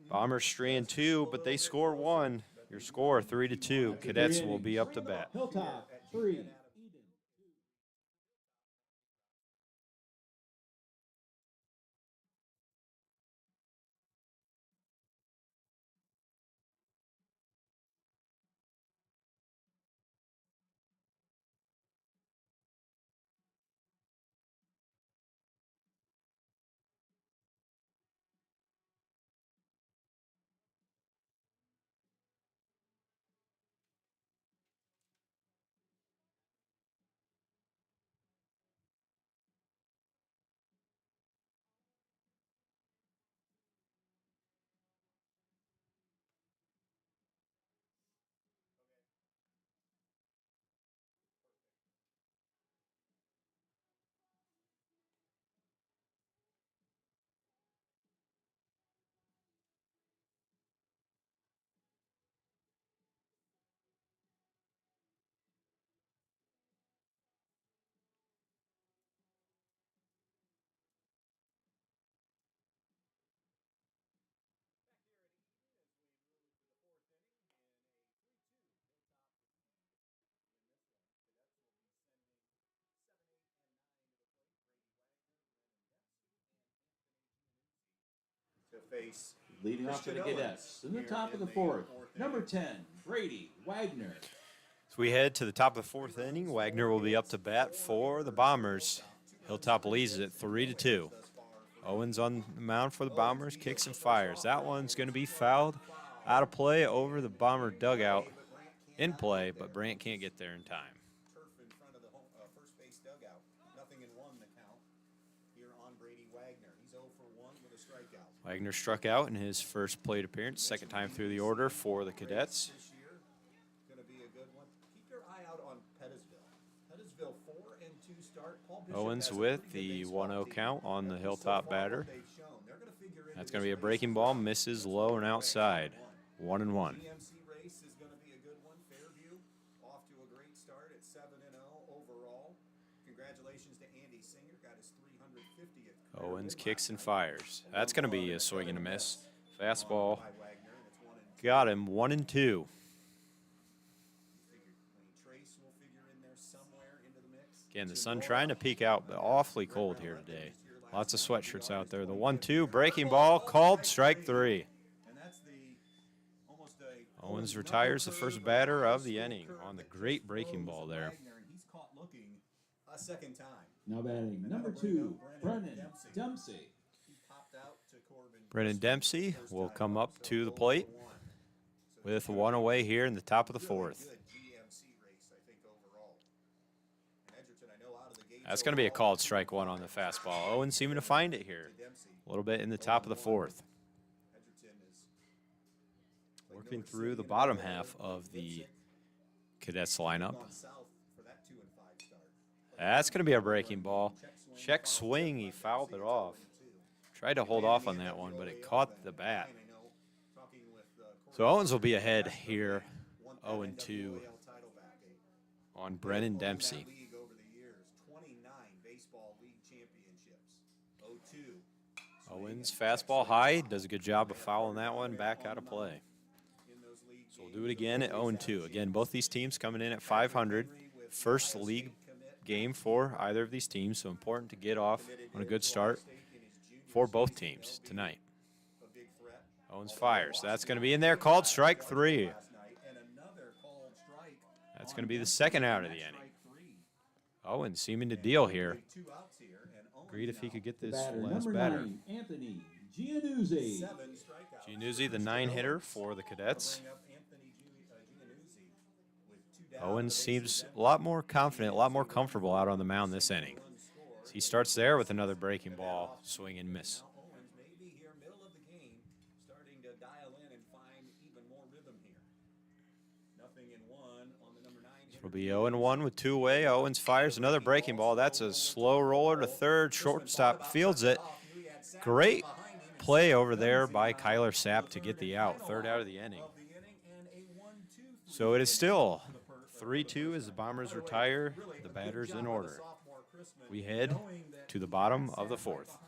Bombers strand 2, but they score 1. Your score 3-2. Cadets will be up to bat. Hilltop 3, face Leading off for the Cadets in the top of the fourth, number 10, Brady Wagner. As we head to the top of the fourth inning, Wagner will be up to bat for the Bombers. Hilltop leads it 3-2. Owens on the mound for the Bombers, kicks and fires. That one's going to be fouled out of play over the Bomber dugout. In play, but Brant can't get there in time. Turf in front of the first base dugout. Nothing in one the count here on Brady Wagner. He's 0 for 1 with a strikeout. Wagner struck out in his first plate appearance, second time through the order for the Cadets. This year, going to be a good one. Keep your eye out on Pettisville. Pettisville 4-2 start. Paul Bishop Owens has a with pretty the good 1-0 baseball team. count on the So Hilltop far, batter. what they've shown, they're gonna figure into That's going to this be a race breaking ball, misses low and outside. 1-1. GMC race is going to be a good one. Fairview off to a great start at 7-0 overall. Congratulations to Andy Singer, got his 350th. Owens kicks and fires. That's going to be a swing and a miss. Fastball got him 1-2. Again, the sun trying to peek out, but awfully cold here today. Lots of sweatshirts out there. The 1-2 breaking ball called strike 3. Owens retires the first batter of the inning on the great breaking ball there. He's caught looking a second time. Now batting number 2, Brennan Dempsey. He popped out to Corbin. Brennan Dempsey will come up to the plate with one away here in the top of the fourth. Good GMC race, I think, overall. And Edgerton, I know out of the gate. That's going to be a called strike 1 on the fastball. Owens seeming to find it here. A little bit in the top of the fourth. Working through the bottom half of the Cadets lineup. That's going to be a breaking ball. Check swing, he fouled it off. Tried to hold off on that one, but it caught the bat. So Owens will be ahead here, 0-2 on Brennan Dempsey. Owens, fastball high, does a good job of fouling that one back out of play. So we'll do it again at 0-2. Again, both these teams coming in at 500. First league game for either of these teams, so important to get off on a good start for both teams tonight. Owens fires. That's going to be in there, called strike 3. That's going to be the second out of the inning. Owens seeming to deal here. Agreed if he could get this last batter. 9, Anthony Giannuzzi. Giannuzzi, the 9-hitter for the Cadets. Owens seems a lot more confident, a lot more comfortable out on the mound this inning. He starts there with another breaking ball, swing and miss. Owens may be here middle of the game, starting to dial in and find even more rhythm here. Nothing in one on the number 9. It'll be 0-1 with 2 away. Owens fires another breaking ball. That's a slow roller to third. Shortstop fields it. Great play over there by Kyler Sapp to get the out. Third out of the inning. So it is still 3-2 as the Bombers retire. The batters in order. We head to the bottom of the fourth.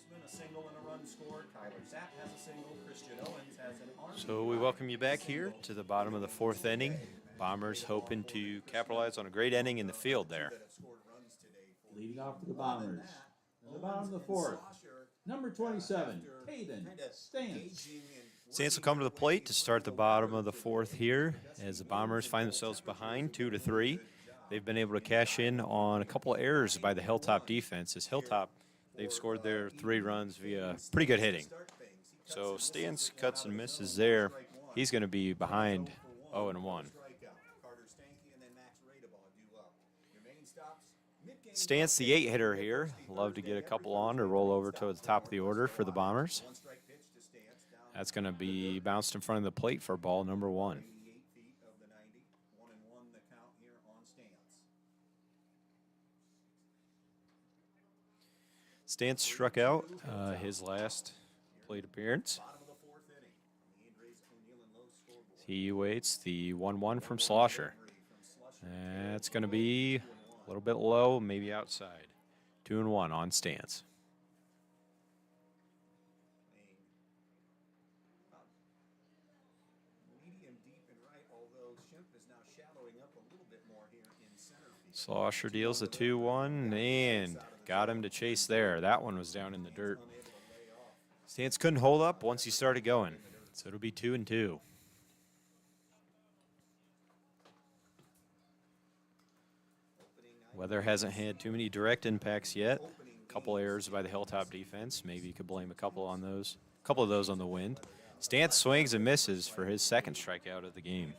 Chrisman, a single and a run scored. Tyler Zapp has a single. Christian Owens has an RBI. So we welcome you back here to the bottom of the fourth inning. Bombers hoping to capitalize on a great inning in the field there. Leading off for the Bombers. In the bottom of the fourth, number 27, Caden Stance. Stance will come to the plate to start the bottom of the fourth here as the Bombers find themselves behind 2-3. They've been able to cash in on a couple of errors by the Hilltop defense. As Hilltop, they've scored their 3 runs via pretty good hitting. So Stance cuts and misses there. He's going to be behind 0-1. Stance, the 8-hitter here. Love to get a couple on to roll over to the top of the order for the Bombers. That's going to be bounced in front of the plate for ball number 1. Stance struck out his last plate appearance. He waits the 1-1 from Slosher. That's going to be a little bit low, maybe outside. 2-1 on Stance. Slosher deals the 2-1 and got him to chase there. That one was down in the dirt. Stance couldn't hold up once he started going, so it'll be 2-2. Weather hasn't had too many direct impacts yet. A couple errors by the Hilltop defense. Maybe you could blame a couple on those. A couple of those on the wind. Stance swings and misses for his second strikeout of the game.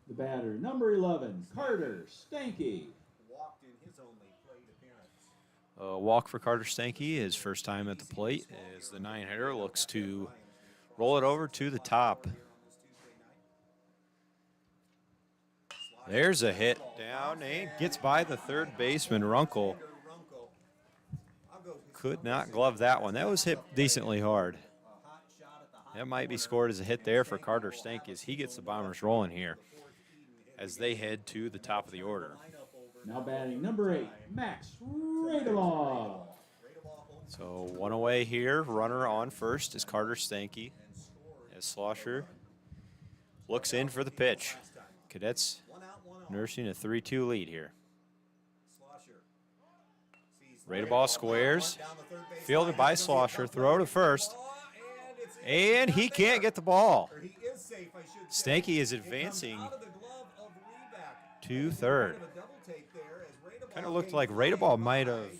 The batter, number 11, Carter Stanky. Walked in his only plate appearance. A walk for Carter Stanky, his first time at the plate, as the 9-hitter looks to roll it over to the top. There's a hit down and gets by the third baseman, Runkle. Could not glove that one. That was hit decently hard. That might be scored as a hit there for Carter Stanky as he gets the Bombers rolling here as they head to the top of the order. Now batting number 8, Max Radeball. So one away here. Runner on first is Carter Stanky as Slosher looks in for the pitch. Cadets nursing a 3-2 lead here. Radeball squares. Fielded by Slosher. Throw to first. And he can't get the ball. Stanky is advancing to third. Kind of looked like Radeball might have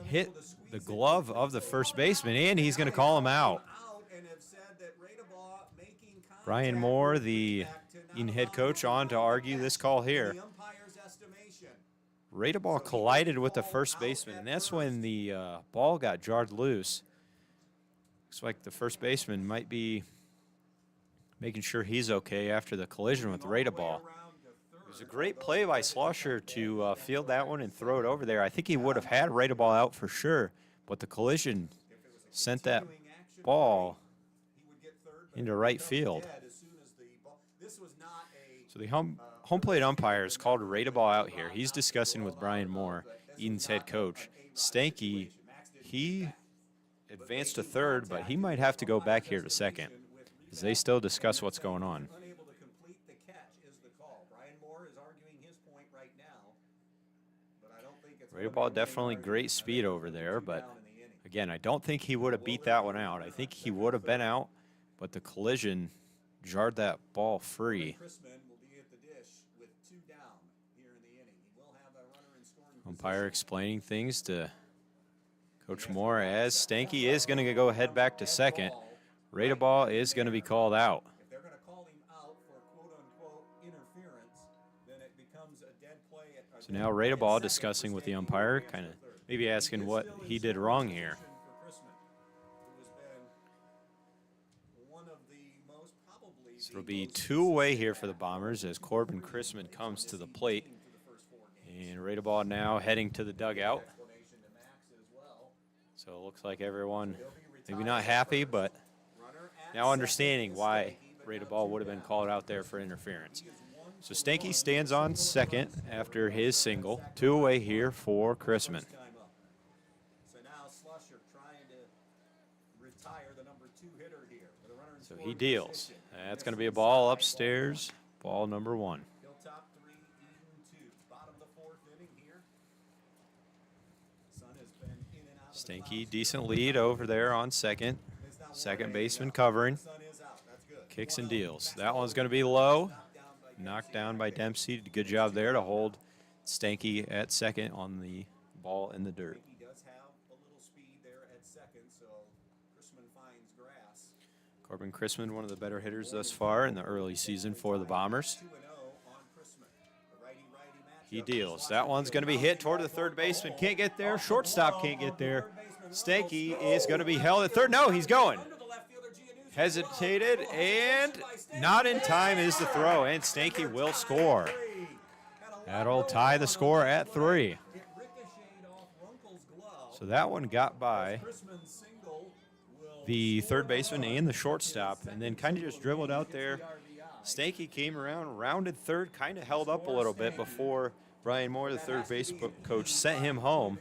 hit the glove of the first baseman, and he's going to call him out. Brian Moore, the Eaton head coach, on to argue this call here. Radeball collided with the first baseman, and that's when the ball got jarred loose. Looks like the first baseman might be making sure he's okay after the collision with Radeball. It was a great play by Slosher to field that one and throw it over there. I think he would have had Radeball out for sure, but the collision sent that ball into right field. So the home plate umpire has called Radeball out here. He's discussing with Brian Moore, Eaton's head coach. Stanky, he advanced to third, but he might have to go back here to second as they still discuss what's going on. Radeball definitely great speed over there, but again, I don't think he would have beat that one out. I think he would have been out, but the collision jarred that ball free. Umpire explaining things to Coach Moore as Stanky is going to go head back to second. Radeball is going to be called out. If they're going to call him out for quote-unquote interference, then it becomes a dead play. So now Radeball discussing with the umpire, kind of maybe asking what he did wrong here. So it'll be 2 away here for the Bombers as Corbin Chrisman comes to the plate. And Radeball now heading to the dugout. So it looks like everyone maybe not happy, but now understanding why Radeball would have been called out there for interference. So Stanky stands on second after his single. 2 away here for Chrisman. So now Slusher trying to retire the number 2 hitter here. With a runner in So he scoring deals. position. That's going to be a ball upstairs. Ball number 1. Hilltop 3, Eden 2. Bottom of the 4th inning here. Sun has been in and out of the Stanky, clouds. decent lead over there on second. Second baseman covering. Sun is out. That's good. Kicks and deals. That one's going to be low. Knocked down by Dempsey. Good job there to hold Stanky at second on the ball in the dirt. He does have a little speed there at second, so Chrisman finds grass. Corbin Chrisman, one of the better hitters thus far in the early season for the Bombers. 2-0 on Chrisman. The righty-righty matchup. He deals. That one's going to be hit toward the third baseman. Can't get there. Shortstop can't get there. Stanky is going to be held at third. No, he's going. Hesitated, and not in time is the throw, and Stanky will score. That'll tie the score at 3. So that one got by the third baseman and the shortstop, and then kind of just dribbled out there. Stanky came around, rounded third, kind of held up a little bit before Brian Moore, the third base coach, sent him home.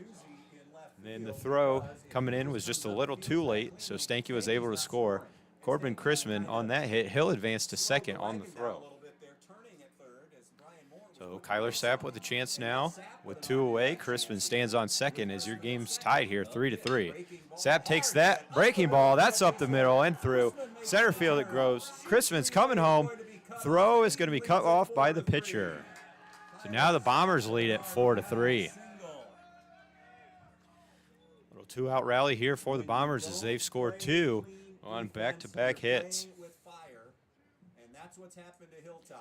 And then the throw coming in was just a little too late, so Stanky was able to score. Corbin Chrisman on that hit, he'll advance to second on the throw. So Kyler Sapp with a chance now with 2 away. Chrisman stands on second as your game's tied here 3-3. Sapp takes that breaking ball. That's up the middle and through. Center field it grows. Chrisman's coming home. Throw is going to be cut off by the pitcher. So now the Bombers lead at 4-3. Little 2-out rally here for the Bombers as they've scored 2 on back-to-back hits.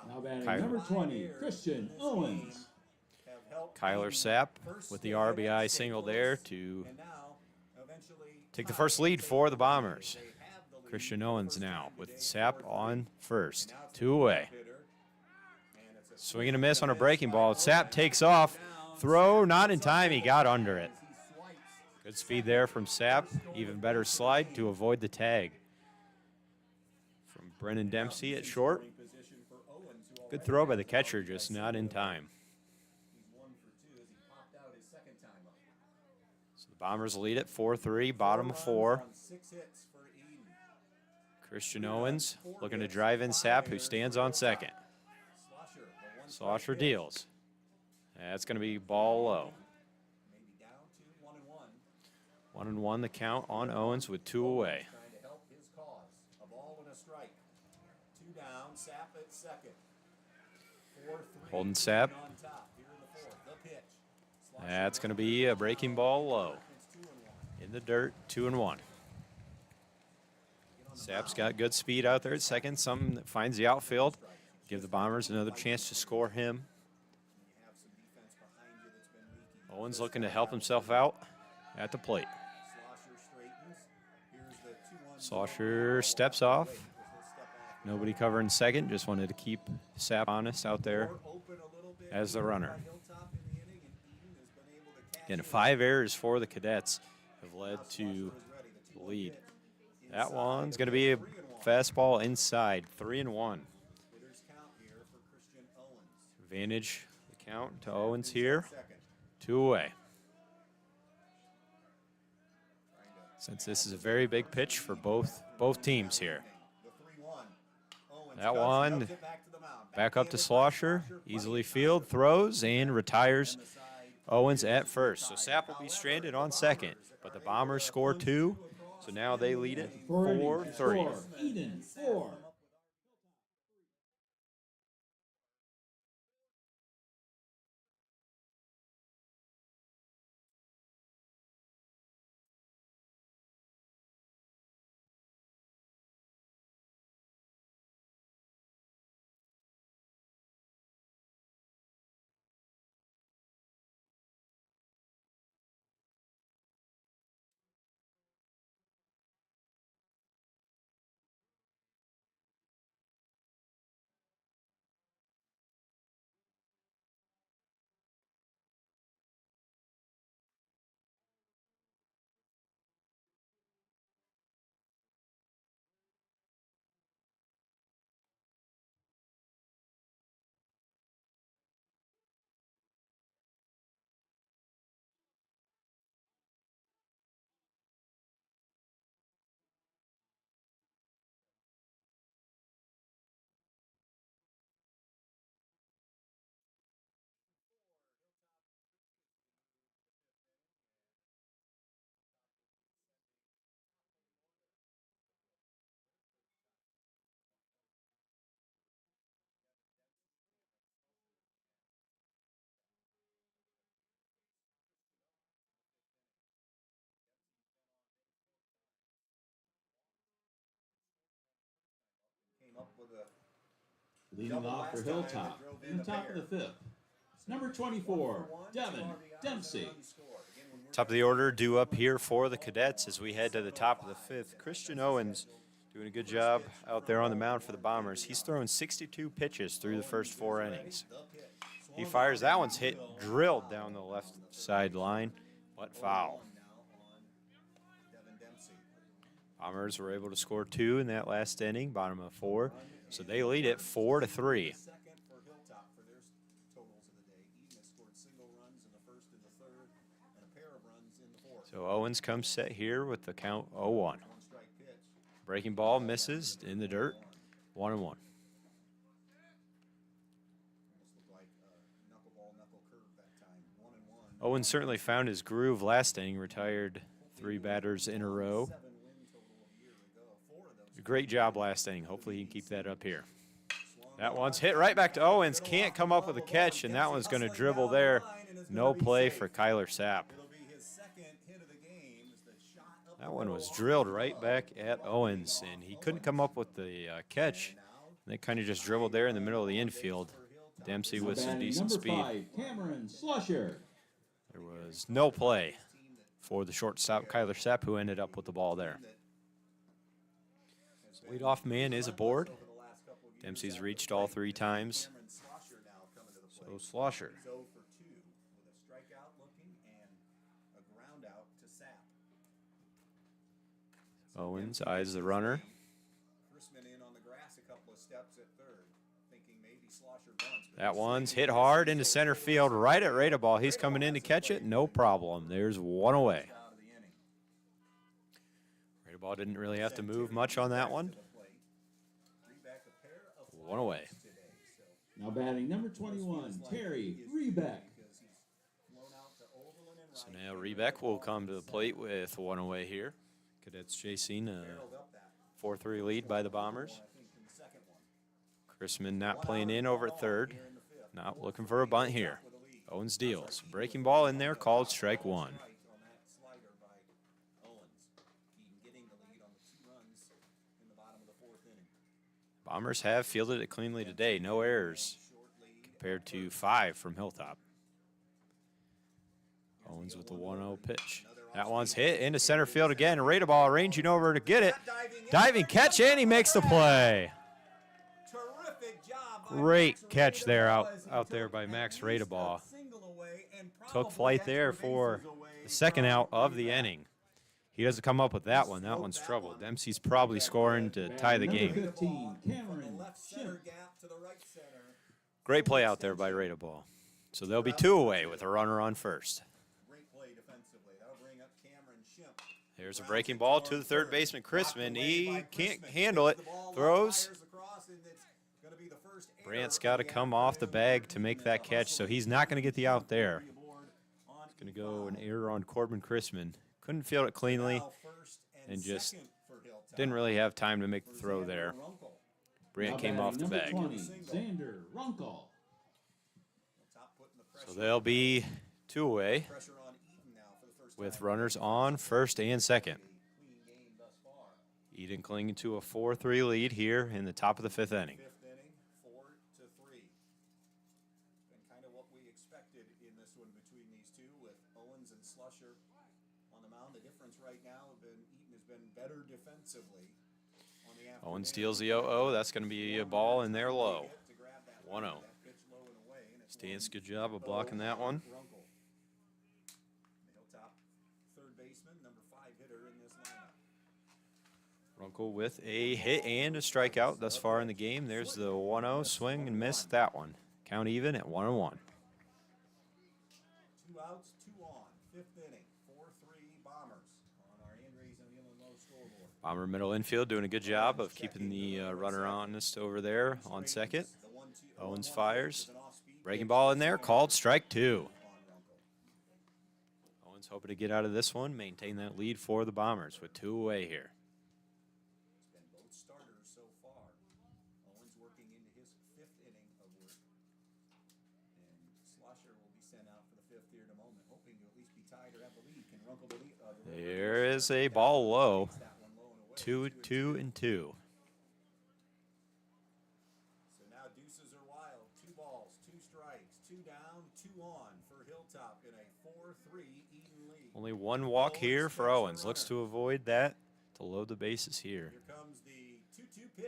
Now batting number 20, Christian Owens. Kyler Sapp with the RBI single there to take the first lead for the Bombers. Christian Owens now with Sapp on first. 2 away. Swing and a miss on a breaking ball. Sapp takes off. Throw not in time. He got under it. Good speed there from Sapp. Even better slide to avoid the tag. From Brennan Dempsey at short. Good throw by the catcher, just not in time. So the Bombers lead at 4-3, bottom of 4. Christian Owens looking to drive in Sapp, who stands on second. Slosher deals. That's going to be ball low. 1-1 the count on Owens with 2 away. Holding Sapp. That's going to be a breaking ball low. In the dirt, 2-1. Sapp's got good speed out there at second. Some that finds the outfield. Give the Bombers another chance to score him. Owens looking to help himself out at the plate. Slosher steps off. Nobody covering second. Just wanted to keep Sapp honest out there as the runner. Again, 5 errors for the Cadets have led to the lead. That one's going to be a fastball inside, 3-1. Advantage the count to Owens here. 2 away. Since this is a very big pitch for both teams here. That one back up to Slosher, easily field, throws, and retires Owens at first. So Sapp will be stranded on second, but the Bombers score 2, so now they lead it 4-3. Eden 4. Leading off for Hilltop in the top of the fifth, number 24, Devin Dempsey. Top of the order due up here for the Cadets as we head to the top of the fifth. Christian Owens doing a good job out there on the mound for the Bombers. He's thrown 62 pitches through the first 4 innings. He fires. That one's hit, drilled down the left sideline, but foul. Bombers were able to score 2 in that last inning, bottom of 4, so they lead it 4-3. So Owens comes set here with the count 0-1. Breaking ball misses in the dirt, 1-1. Owens certainly found his groove last inning, retired 3 batters in a row. Great job last inning. Hopefully he can keep that up here. That one's hit right back to Owens. Can't come up with a catch, and that one's going to dribble there. No play for Kyler Sapp. That one was drilled right back at Owens, and he couldn't come up with the catch. They kind of just dribbled there in the middle of the infield. Dempsey with some decent speed. Cameron Slusher. There was no play for the shortstop, Kyler Sapp, who ended up with the ball there. Leadoff man is aboard. Dempsey's reached all 3 times. So Slosher. Owens eyes the runner. That one's hit hard into center field, right at Radeball. He's coming in to catch it. No problem. There's 1 away. Radeball didn't really have to move much on that one. 1 away. Now batting number 21, Terry Rebeck. So now Rebeck will come to the plate with 1 away here. Cadets chasing a 4-3 lead by the Bombers. Chrisman not playing in over at third. Not looking for a bunt here. Owens deals. Breaking ball in there, called strike 1. Bombers have fielded it cleanly today. No errors compared to 5 from Hilltop. Owens with the 1-0 pitch. That one's hit into center field again. Radeball ranging over to get it. Diving catch, and he makes the play. Great catch there out there by Max Radeball. Took flight there for the second out of the inning. He doesn't come up with that one. That one's trouble. Dempsey's probably scoring to tie the game. 15, Cameron Schiff. Great play out there by Radeball. So they'll be 2 away with a runner on first. There's a breaking ball to the third baseman, Chrisman. He can't handle it. Throws. Brandt's got to come off the bag to make that catch, so he's not going to get the out there. It's going to go an error on Corbin Chrisman. Couldn't field it cleanly and just didn't really have time to make the throw there. Brandt came off the bag. 20, Xander Runkle. So they'll be 2 away with runners on first and second. Eden clinging to a 4-3 lead here in the top of the 5th inning. Owens deals the 0-0. That's going to be a ball in there low. 1-0. Stance, good job of blocking that one. Runkle with a hit and a strikeout thus far in the game. There's the 1-0 swing and missed that one. Count even at 1-1. 2 outs, 2 on. 5th inning, 4-3 Bombers on our Andres and Illinois scoreboard. Bomber middle infield doing a good job of keeping the runner honest over there on second. Owens fires. Breaking ball in there, called strike 2. Owens hoping to get out of this one, maintain that lead for the Bombers with 2 away here. There is a ball low. 2-2-2. 2 down, 2 on for Hilltop in a 4-3 even lead. Only one walk here for Owens. Looks to avoid that to load the bases here. Here comes the 2-2 pitch.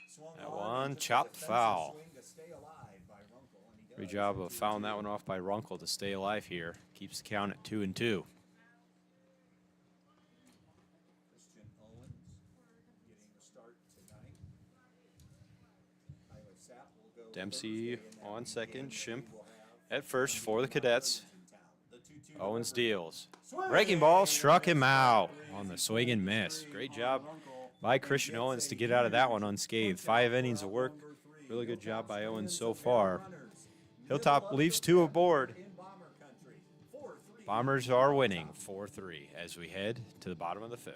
Swung That hard one, into the chopped defensive foul. swing to stay alive by Runkle, and he does. Great job of fouling that one off by Runkle to stay alive here. Keeps the count at 2-2. Christian Owens getting the start tonight. Tyler Sapp will go Dempsey Thursday in that on league second, game. Shimp We will have at first for the Cadets. the 2-2 Owens delivery. deals. Breaking ball struck him out on the swing and miss. Great job by Christian Owens to get out of that one unscathed. 5 innings of work. Really good job by Owens so far. Hilltop leaves 2 aboard. Bombers are winning 4-3 as we head to the bottom of the 5th.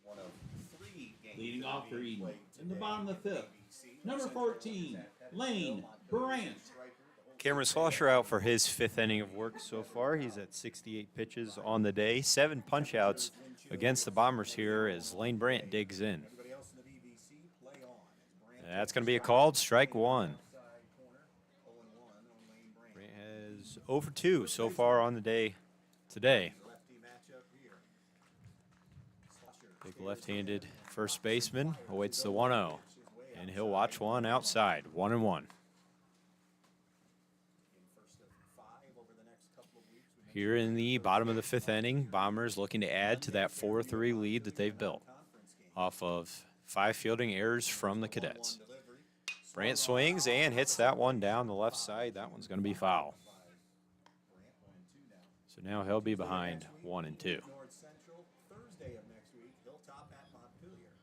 One of 3 games Leading that are off for being Eden played in the today bottom of the in 5th. ABC. Number Central 14, is at Lane Montpelier. Brandt. Cameron Slosher out for his 5th inning of work so far. He's at 68 pitches on the day. 7 punch-outs against the Bombers here as Lane Brandt digs in. Everybody else in the BBC, play on. As Brandt That's going to be a called strike 1. outside corner, 0-1 on Lane Brandt. Brandt has 0 for 2 so far on the day today. Lefty matchup here. Slosher Big left-handed first baseman awaits the 1-0, and he'll watch one outside, 1-1. Here in the bottom of the 5th inning, Bombers looking to add to that 4-3 lead that they've built off of 5 fielding errors from the Cadets. Brandt swings and hits that one down the left side. That one's going to be foul. So now he'll be behind 1-2. North Central, Thursday of next week, Hilltop at Montpelier.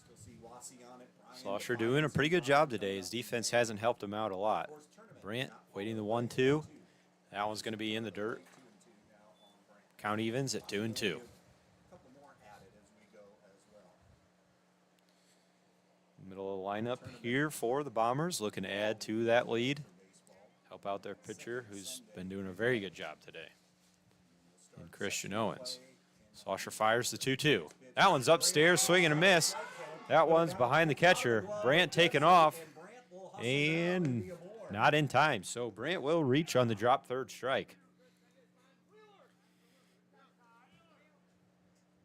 Still see Wassey on it. Slosher doing a pretty good job today. His defense hasn't helped him out a lot. Brandt waiting the 1-2. That one's going to be in the dirt. Count evens at 2-2. A couple more added as we go as well. Middle of the lineup here for the Bombers, looking to add to that lead. Help out their pitcher, who's been doing a very good job today. And Christian Owens. Slosher fires the 2-2. That one's upstairs, swing and a miss. That one's behind the catcher. Brandt taken off and not in time. So Brandt will reach on the drop 3rd strike.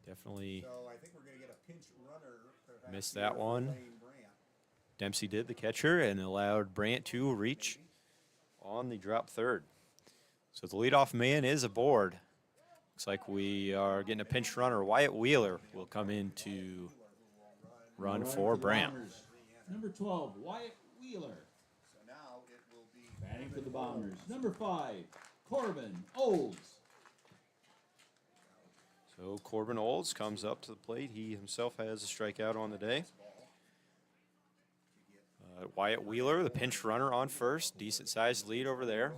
Definitely So I think we're going to get a pinch runner. perhaps missed here that for one. Lane Brandt. Dempsey did, the catcher, and allowed Brandt to reach on the drop 3rd. So the leadoff man is aboard. Looks like we are getting a pinch runner. Wyatt Wheeler will come in to run Runner for the Brant. Bombers. Number 12, Wyatt Wheeler. So now it will be Batting for the Bombers. Number 5, Corbin Olds. So Corbin Olds comes up to the plate. He himself has a strikeout on the day. Wyatt Wheeler, the pinch runner on first. Decent-sized lead over there.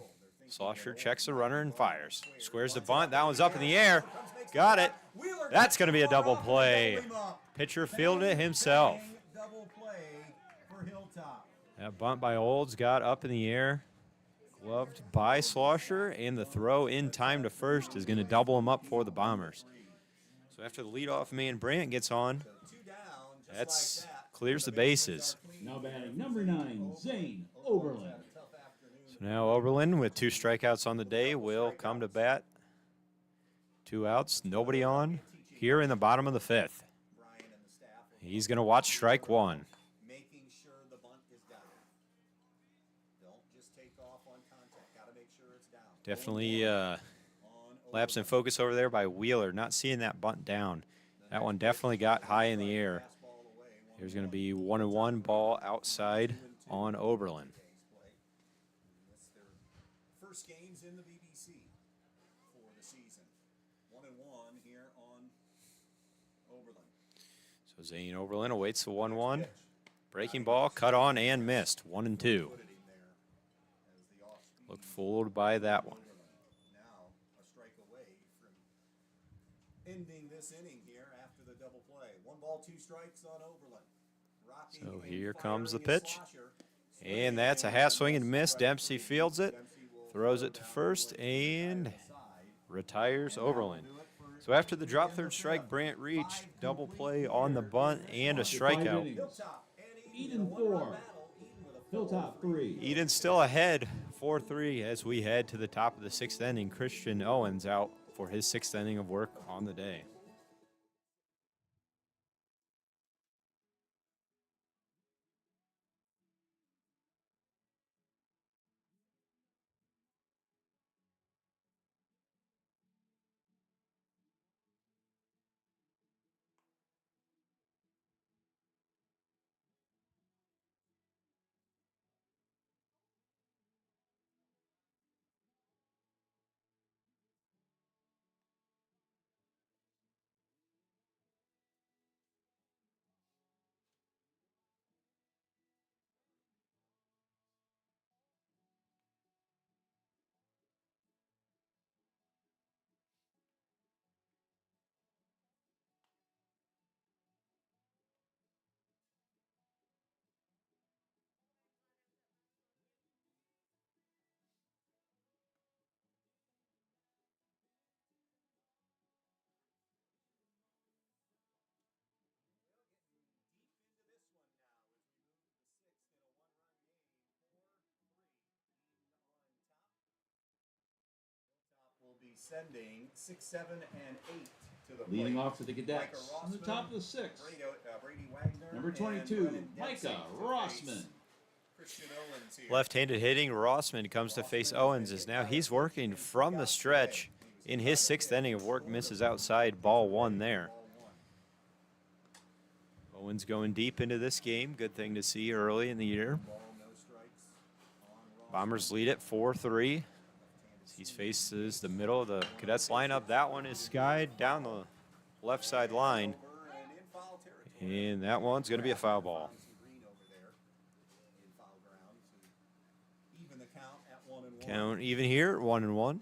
Slosher checks the runner and fires. Squares the bunt. That one's up in the air. Got it. That's going to be a double play. Pitcher fielded it himself. Double play for Hilltop. That bunt by Olds got up in the air. Gloved by Slosher, and the throw in time to first is going to double him up for the Bombers. So after the leadoff man Brant gets on, that's clears the bases. Now batting number 9, Zane Oberlin. So now Oberlin, with 2 strikeouts on the day, will come to bat. 2 outs, nobody on here in the bottom of the 5th. He's going to watch strike 1. Making sure the bunt is down. Don't just take off on contact. Got to make sure it's down. Definitely lapse in focus over there by Wheeler, not seeing that bunt down. That one definitely got high in the air. Here's going to be 1-1 ball outside on Oberlin. It's their first games in the BBC for the season. 1-1 here on Oberlin. So Zane Oberlin awaits the 1-1. Breaking ball, cut on and missed. 1-2. Looked fooled by that one. Now a strike away from ending this inning here after the double play. 1 ball, 2 strikes on Oberlin. So here comes the pitch. And that's a half swing and miss. Dempsey fields it, throws it to first, and retires Oberlin. So after the drop third strike, Brant reached double play on the bunt and a strikeout. Eden 4, Hilltop 3. Eden's still ahead, 4-3, as we head to the top of the 6th inning. Christian Owens out for his 6th inning of work on the day. Sending 6, 7, and 8 to the Leading plate. off for the Cadets on the top of the 6th. Brady Wagner Number and 22, Brennan Dempsey Micah to Rossman. face Christian Owens here. Left-handed hitting, Rossman comes to face Owens as now he's working from the stretch. In his 6th inning of work, misses outside, ball 1 there. Owens going deep into this game. Good thing to see early in the year. Bombers lead it 4-3. He faces the middle of the Cadets lineup. That one is skied down the left side line. And that one's going to be a foul ball. Count even here, 1-1. On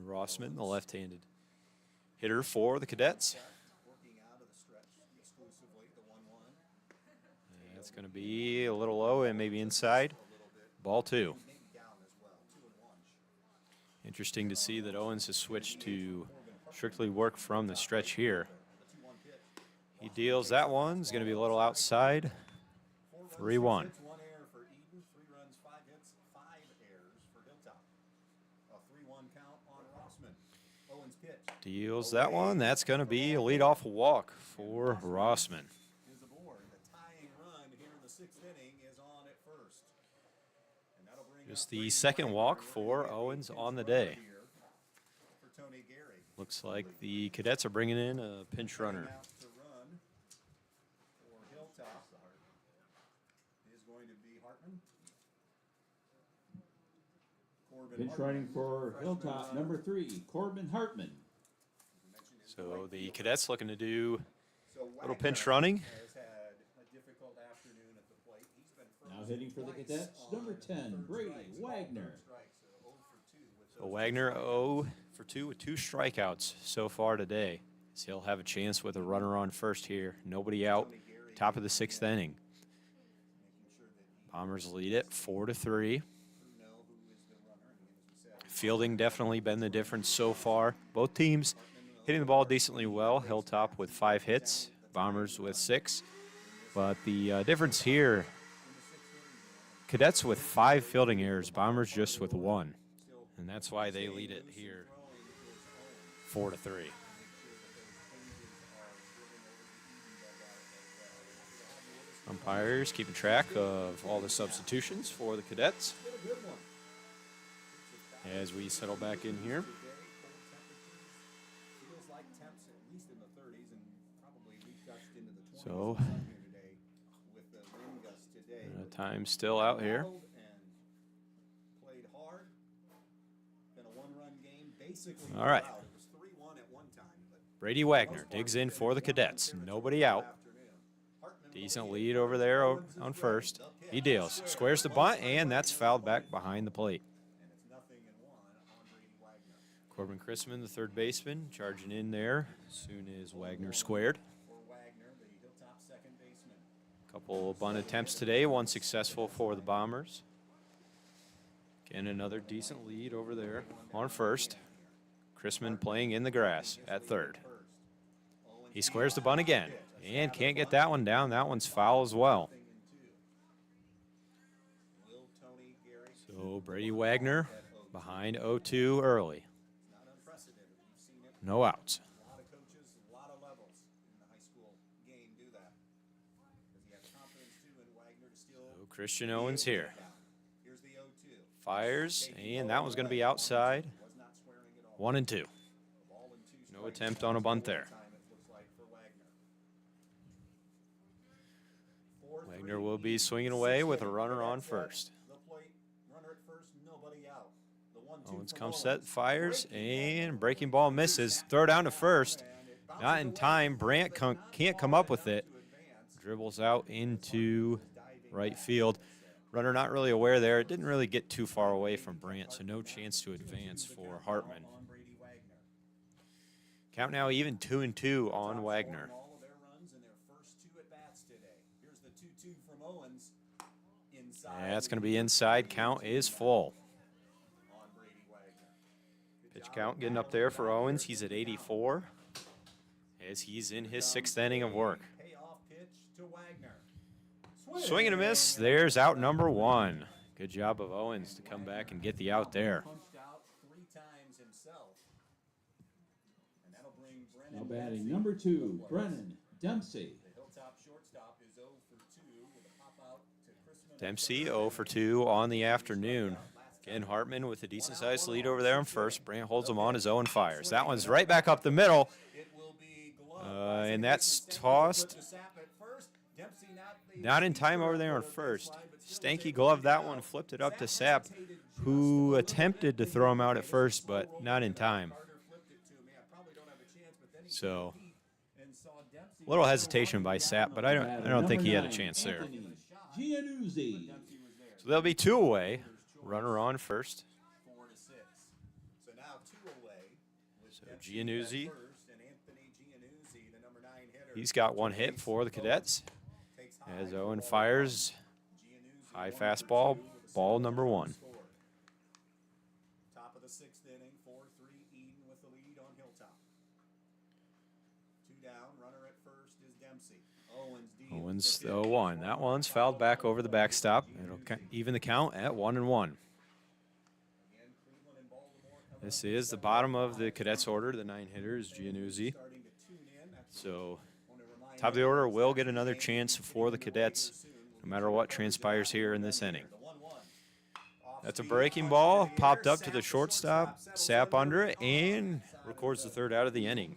Rossman, the left-handed hitter for the Cadets. That's going to be a little low and maybe inside. Ball 2. Interesting to see that Owens has switched to strictly work from the stretch here. He deals that one. It's going to be a little outside. 3-1. Deals that one. That's going to be a leadoff walk for Rossman. Just the 2nd walk for Owens on the day. Looks like the Cadets are bringing in a pinch runner. Out to run for Hilltop is going to be Hartman. Corbin Pinch Hartman, running for freshman Hilltop, runner. number 3, Corbin Hartman. So the Cadets looking to do So a little Wagner pinch running. has had a difficult afternoon at the plate. He's been Now frozen hitting for the twice Cadets, on number 10, third Brady strikes, Wagner. third strikes, so 0 for 2 with So those Wagner two 0 for 2 with 2 strikeouts so far today. So he'll have a chance with a runner on first here. Nobody out. Tony Gary Top of the 6th inning. making sure that he Bombers lead it 4-3. know who is the runner. And as we said, Fielding definitely been the difference so far. Both teams hitting the ball decently well. Hilltop with 5 hits, Bombers with 6. But the difference here, Cadets with 5 fielding errors, Bombers just with 1. And that's why they lead it here 4-3. Umpires keeping track of all the substitutions for the Cadets as we settle back in here. feels like temps at least in the 30s and probably we gust into the 20s So, today with the wind gust today. time still out here. Battled and played hard. Been a one-run game basically. All right. throughout. It was 3-1 at one time, but Brady Wagner digs in for the Cadets. Nobody out. Decent lead over there on first. He deals. Squares the bunt, and that's fouled back behind the plate. and it's 0-1 on Brady Wagner. Corbin Chrisman, the third baseman, charging in there as soon as Wagner squared. For Wagner, the Hilltop second baseman. Couple bunt attempts today, one successful for the Bombers. Again, another decent lead over there on first. Chrisman playing in the grass at third. He squares the bunt again and can't get that one down. That one's foul as well. Will Tony Gary, So Brady Wagner behind 0-2 early. not unprecedented. We've seen it. No outs. A lot of coaches, a lot of levels in the high school game do that. Because he has confidence too in Wagner to still. So Christian Owens here. Here's the 0-2. Fires, and that one's going to be outside. Was not swearing at all. 1-2. Ball and 2 No strikes. attempt on a bunt there. Time it looks like for Wagner. Wagner will be swinging away with a runner on first. The plate, runner at first, nobody out. The 1-2 Owens from comes Owens. set, fires, and breaking ball misses. Throw down to first. Not in time. Brandt can't come up with it. Dribbles out into right field. Runner not really aware there. It didn't really get too far away from Brandt, so no chance to advance for Hartman. On Brady Wagner. Count now even 2-2 on Wagner. All of their runs in their first 2 at bats today. Here's the 2-2 from Owens. Inside. Yeah, that's going to be inside. Count is full. On Brady Wagner. Pitch count getting up there for Owens. He's at 84 as he's in his 6th inning of work. Payoff pitch to Wagner. Swing and a miss. There's out number 1. Good job of Owens to come back and get the out there. Punched out 3 times himself. And that'll bring Now Brennan batting Dempsey number to 2, the plate. Brennan Dempsey. The Hilltop shortstop is 0 for 2 with a pop out to Chrisman. Dempsey 0 for 2 on the afternoon. Again, Hartman with a decent-sized lead over there on first. Brandt holds him on his own and fires. That one's right back up the middle, It will be glove. and that's tossed. To Sapp at first. Dempsey Not in time over there on first. Stanky gloved that one, flipped it up to Sapp, who attempted to throw him out at first, but not in time. So, a little hesitation by Sapp, but I don't think he had a chance there. Anthony Giannuzzi. So there'll be 2 away. Runner on first. 4-6. So now 2 away. With So Dempsey Giannuzzi, at first, and Anthony Giannuzzi, the number 9 hitter, he's got 1 hit for the Cadets. takes As high. Owen fires, Giannuzzi, high 1 for fastball, 2 with a ball single number run 1. scored. Top of the 6th inning, 4-3, Eden with the lead on Hilltop. 2 down, runner at first is Dempsey. Owens deals Owens the the pitch. 0-1. That one's fouled back over the backstop. It'll even the count at 1-1. Again, Cleveland and Baltimore coming This is the bottom of the Cadets order. The 9 hitters, Giannuzzi. starting to tune in. That's So want to remind top of the order will get another chance for the Cadets, no matter what transpires here in this inning. the 1-1. That's a breaking ball, popped up to the shortstop, Sapp under it, and records the third out of the inning.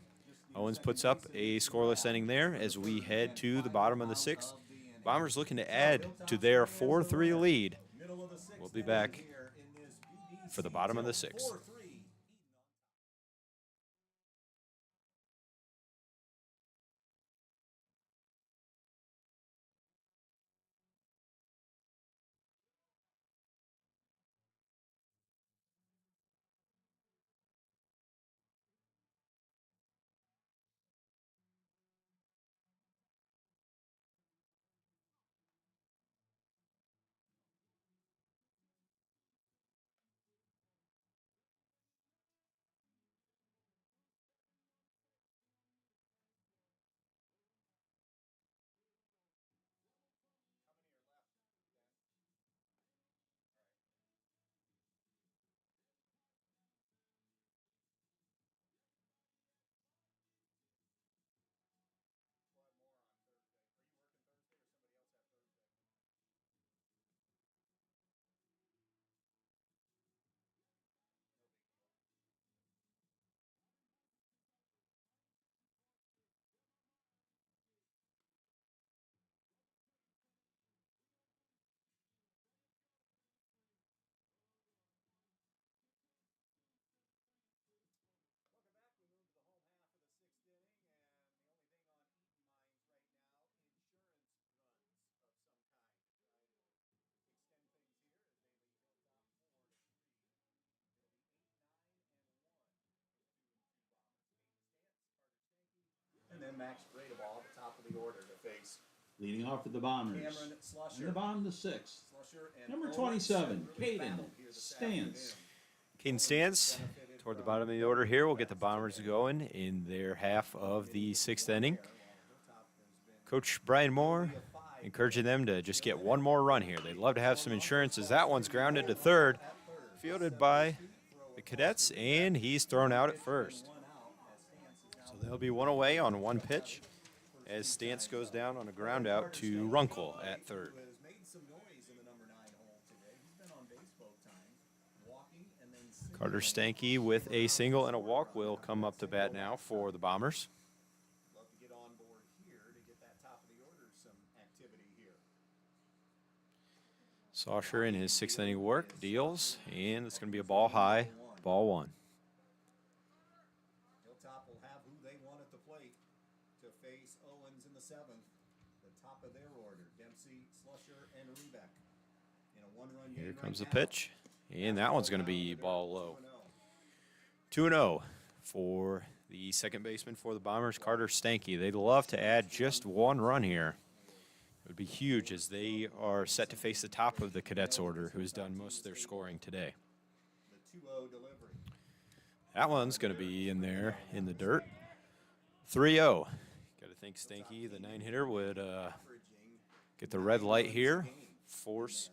Owens puts up a scoreless inning there as we head to the bottom of the sixth. Bombers looking to add to their 4-3 lead. We'll be back for the bottom of the sixth. And then Max Bradeball at the top of the order to face. Leading off for the Bombers. Cameron Slusher. In the bottom of the sixth. And Number 27, Caden Stance. Caden Stance toward the bottom of the order here. We'll get the Bombers going in their half of the sixth inning. Coach Brian Moore encouraging them to just get one more run here. They'd love to have some insurance as that one's grounded to third, fielded by the Cadets, and he's thrown out at first. So they'll be one away on one pitch as Stance goes down on a ground out to Runkle at third. Carter Stanky with a single and a walk will come up to bat now for the Bombers. Love to get on board here to get that top of the order some activity here. Sausher in his sixth inning work deals, and it's going to be a ball high, ball one. Hilltop will have who they want at the plate to face Owens in the seventh. The top of their order, Dempsey, Slusher, and Rebeck. In a one-run game. Here comes the pitch, and that one's going to be ball low. 2-0 for the second baseman for the Bombers, Carter Stanky. They'd love to add just one run here. It would be huge as they are set to face the top of the Cadets order, who's done most of their scoring today. The 2-0 delivery. That one's going to be in there in the dirt. 3-0. Got to think Stanky, the nine-hitter, would get the red light here, force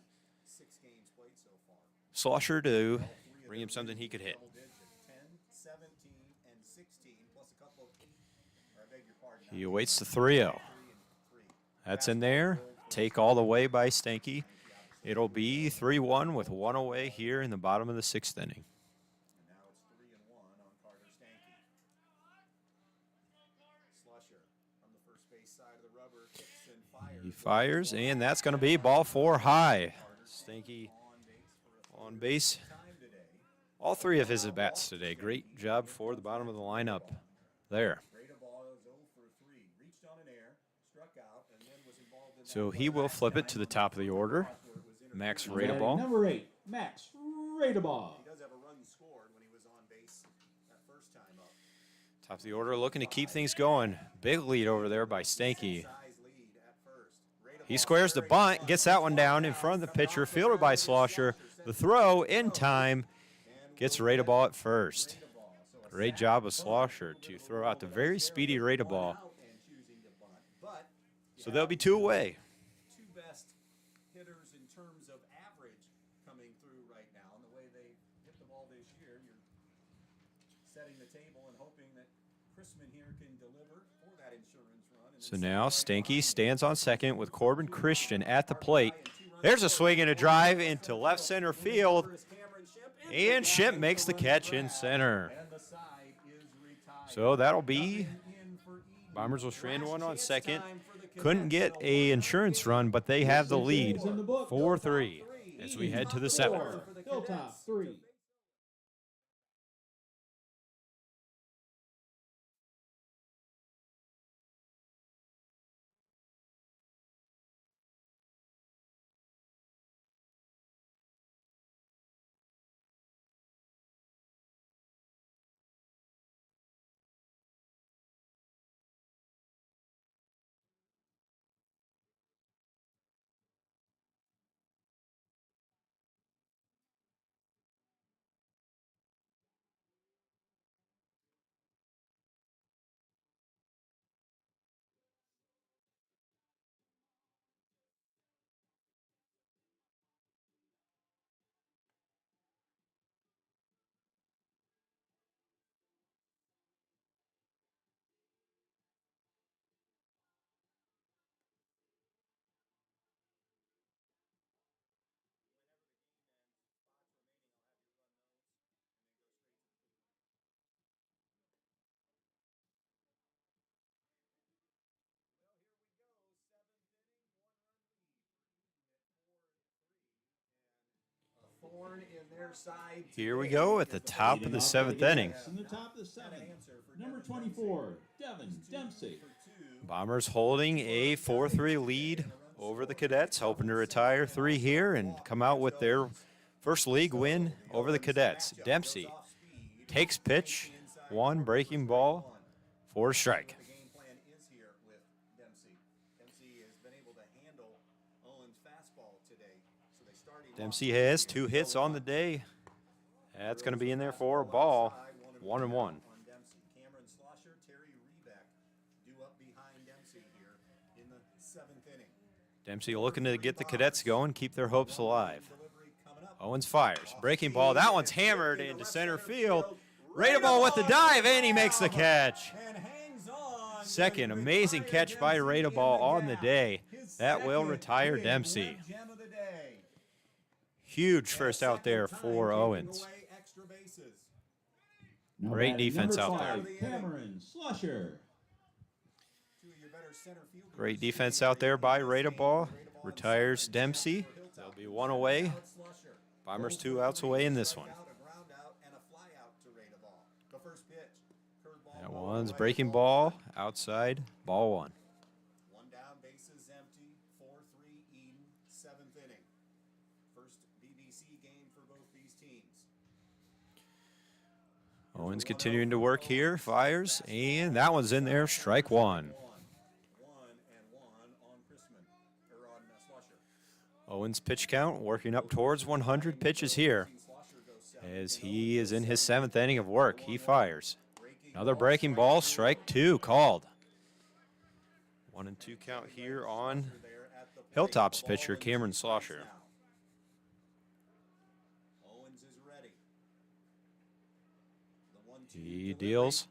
Slosher to bring him something he could hit. 10, 17, and 16, plus a couple of, or I beg your pardon. He awaits the 3-0. That's in there. Take all the way by Stanky. It'll be 3-1 with one away here in the bottom of the sixth inning. And now it's 3-1 on Carter Stanky. Slusher from the first base side of the rubber kicks and fires. He fires, and that's going to be ball four high. Stanky on base. All three of his at-bats today. Great job for the bottom of the lineup there. So he will flip it to the top of the order. Max Radeball. Number 8, Max Radeball. He does have a run scored when he was on base that first time up. Top of the order, looking to keep things going. Big lead over there by Stanky. He squares the bunt, gets that one down in front of the pitcher, fielded by Slosher. The throw in time gets Radeball at first. Great job of Slosher to throw out the very speedy Radeball. So they'll be two away. Two best hitters in terms of average coming through right now, and the way they hit the ball this year, you're setting the table and hoping that Chrisman here can deliver for that insurance run. So now Stanky stands on second with Corbin Christian at the plate. There's a swing and a drive into left center field. And Shimp makes the catch in center. So that'll be Bombers will strand one on second. Couldn't get a insurance run, but they have the lead 4-3 as we head to the seventh. Hilltop 3. Here we go at the top of the seventh inning. In the top of the seventh, number 24, Devin Dempsey. Bombers holding a 4-3 lead over the Cadets, hoping to retire 3 here and come out with their first league win over the Cadets. Dempsey takes pitch, 1 breaking ball for a strike. The game plan is here with Dempsey. Dempsey has been able to handle Owen's fastball today. So they start him Dempsey has 2 hits on the day. That's going to be in there for a ball, 1-1. on Dempsey. Cameron Slosher, Terry Rebeck due up behind Dempsey here in the 7th inning. Dempsey looking to get the Cadets going, keep their hopes alive. Owens fires. Breaking ball. That one's hammered into center field. Raidable with the dive, and he makes the catch. Second amazing catch by Raidable on the day. That will retire Dempsey. Huge first out there for Owens. Great defense out there. Cameron Slusher. Great defense out there by Raidable. Retires Dempsey. They'll be 1 away. Bombers 2 outs away in this one. That one's breaking ball outside, ball 1. 1 down, bases empty, 4-3 Eden, 7th inning. First BBC game for both these teams. Owens continuing to work here, fires, and that one's in there, strike 1. 1 on Slusher. Owens' pitch count working up towards 100 pitches here as he is in his 7th inning of work. He fires. Another breaking ball, strike 2 called. 1 and 2 count here on Hilltop's pitcher, Cameron Slosher. Owens is ready. He deals.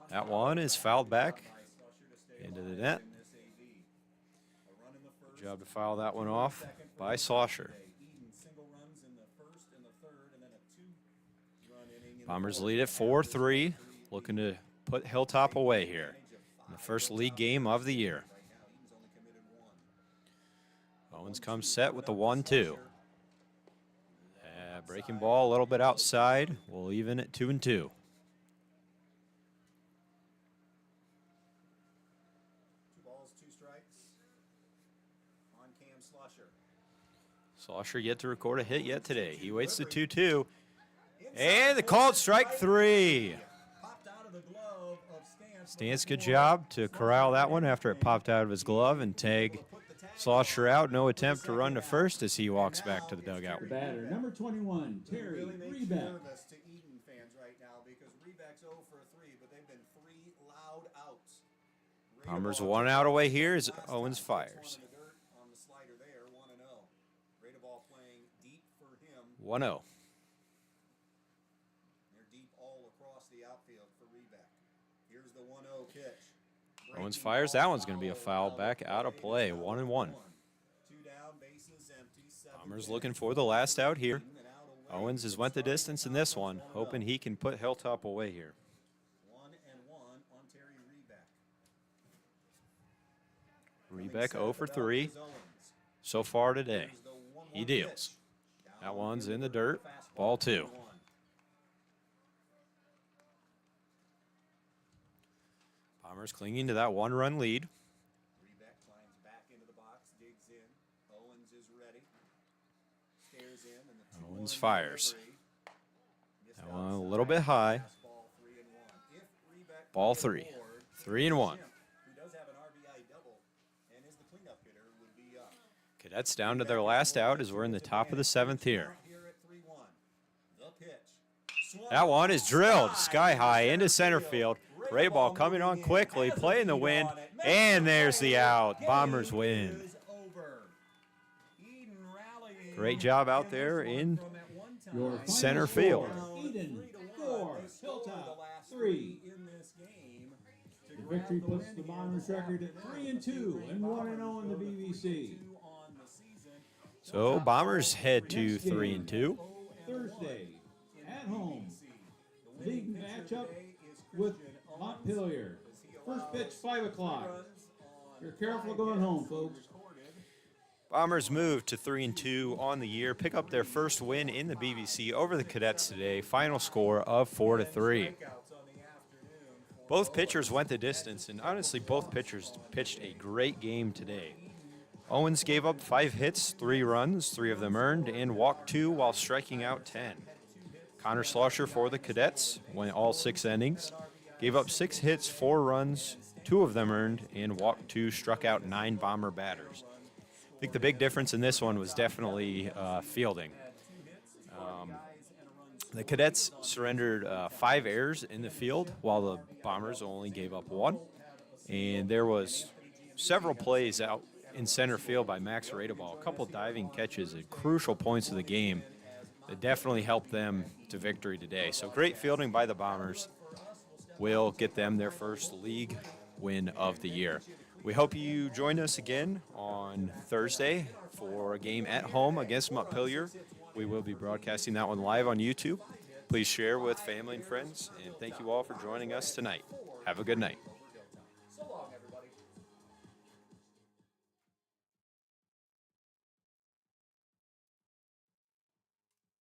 That one is fouled back into the net. Good job to foul that one off by Slosher. Bombers lead at 4-3, looking to put Hilltop away here in the first league game of the year. Owens comes set with the 1-2. Breaking ball a little bit outside. We'll even at 2-2. 2 balls, 2 strikes on Cam Slusher. Slosher yet to record a hit yet today. He waits the 2-2. And the called strike 3. Stance, good job to corral that one after it popped out of his glove and tag Slosher out. No attempt to run to first as he walks back to the dugout. The batter, number 21, Terry Rebeck. Nervous to Eden fans right now because Rebeck's 0 for 3, but they've been 3 loud outs. Bombers 1 out away here as Owens fires. On the slider there, 1-0. Raidable playing deep for him. 1-0. They're deep all across the outfield for Rebeck. Here's the 1-0 pitch. Owens fires. That one's going to be a foul back out of play. 1-1. 2 down, bases Bombers looking for the last out here. Owens has went the distance in this one, hoping he can put Hilltop away here. 1-1 on Terry Rebeck 0 for 3 so far today. He deals. That one's in the dirt. Ball 2. Bombers clinging to that 1-run lead. Rebeck climbs back into the box, digs in. Owens is ready. Stares in, and the Owens fires. That one a little bit high. Ball 3. 3-1. Who does have an RBI double and is the cleanup hitter would be up. Cadets down to their last out as we're in the top of the 7th here. That one is drilled sky high into center field. Great ball coming on quickly, playing the wind, and there's the out. Bombers win. Great job out there in center field. Eden 4, Hilltop 3. The victory puts the Bombers record at 3-2 and 1-0 in the BBC. So Bombers head to 3-2. Thursday at home. League matchup with Montpelier. First pitch 5 o'clock. You're careful going home, folks. Bombers move to 3-2 on the year, pick up their first win in the BBC over the Cadets today. Final score of 4-3. Both pitchers went the distance, and honestly, both pitchers pitched a great game today. Owens gave up 5 hits, 3 runs, 3 of them earned, and walked 2 while striking out 10. Connor Schlosser for the Cadets went all 6 innings, gave up 6 hits, 4 runs, 2 of them earned, and walked 2, struck out 9 Bomber batters. I think the big difference in this one was definitely fielding. The Cadets surrendered 5 errors in the field, while the Bombers only gave up 1. And there was several plays out in center field by Max Radeball, a couple diving catches at crucial points of the game that definitely helped them to victory today. So great fielding by the Bombers will get them their first league win of the year. We hope you join us again on Thursday for a game at home against Montpelier. We will be broadcasting that one live on YouTube. Please share with family and friends, and thank you all for joining us tonight. Have a good night.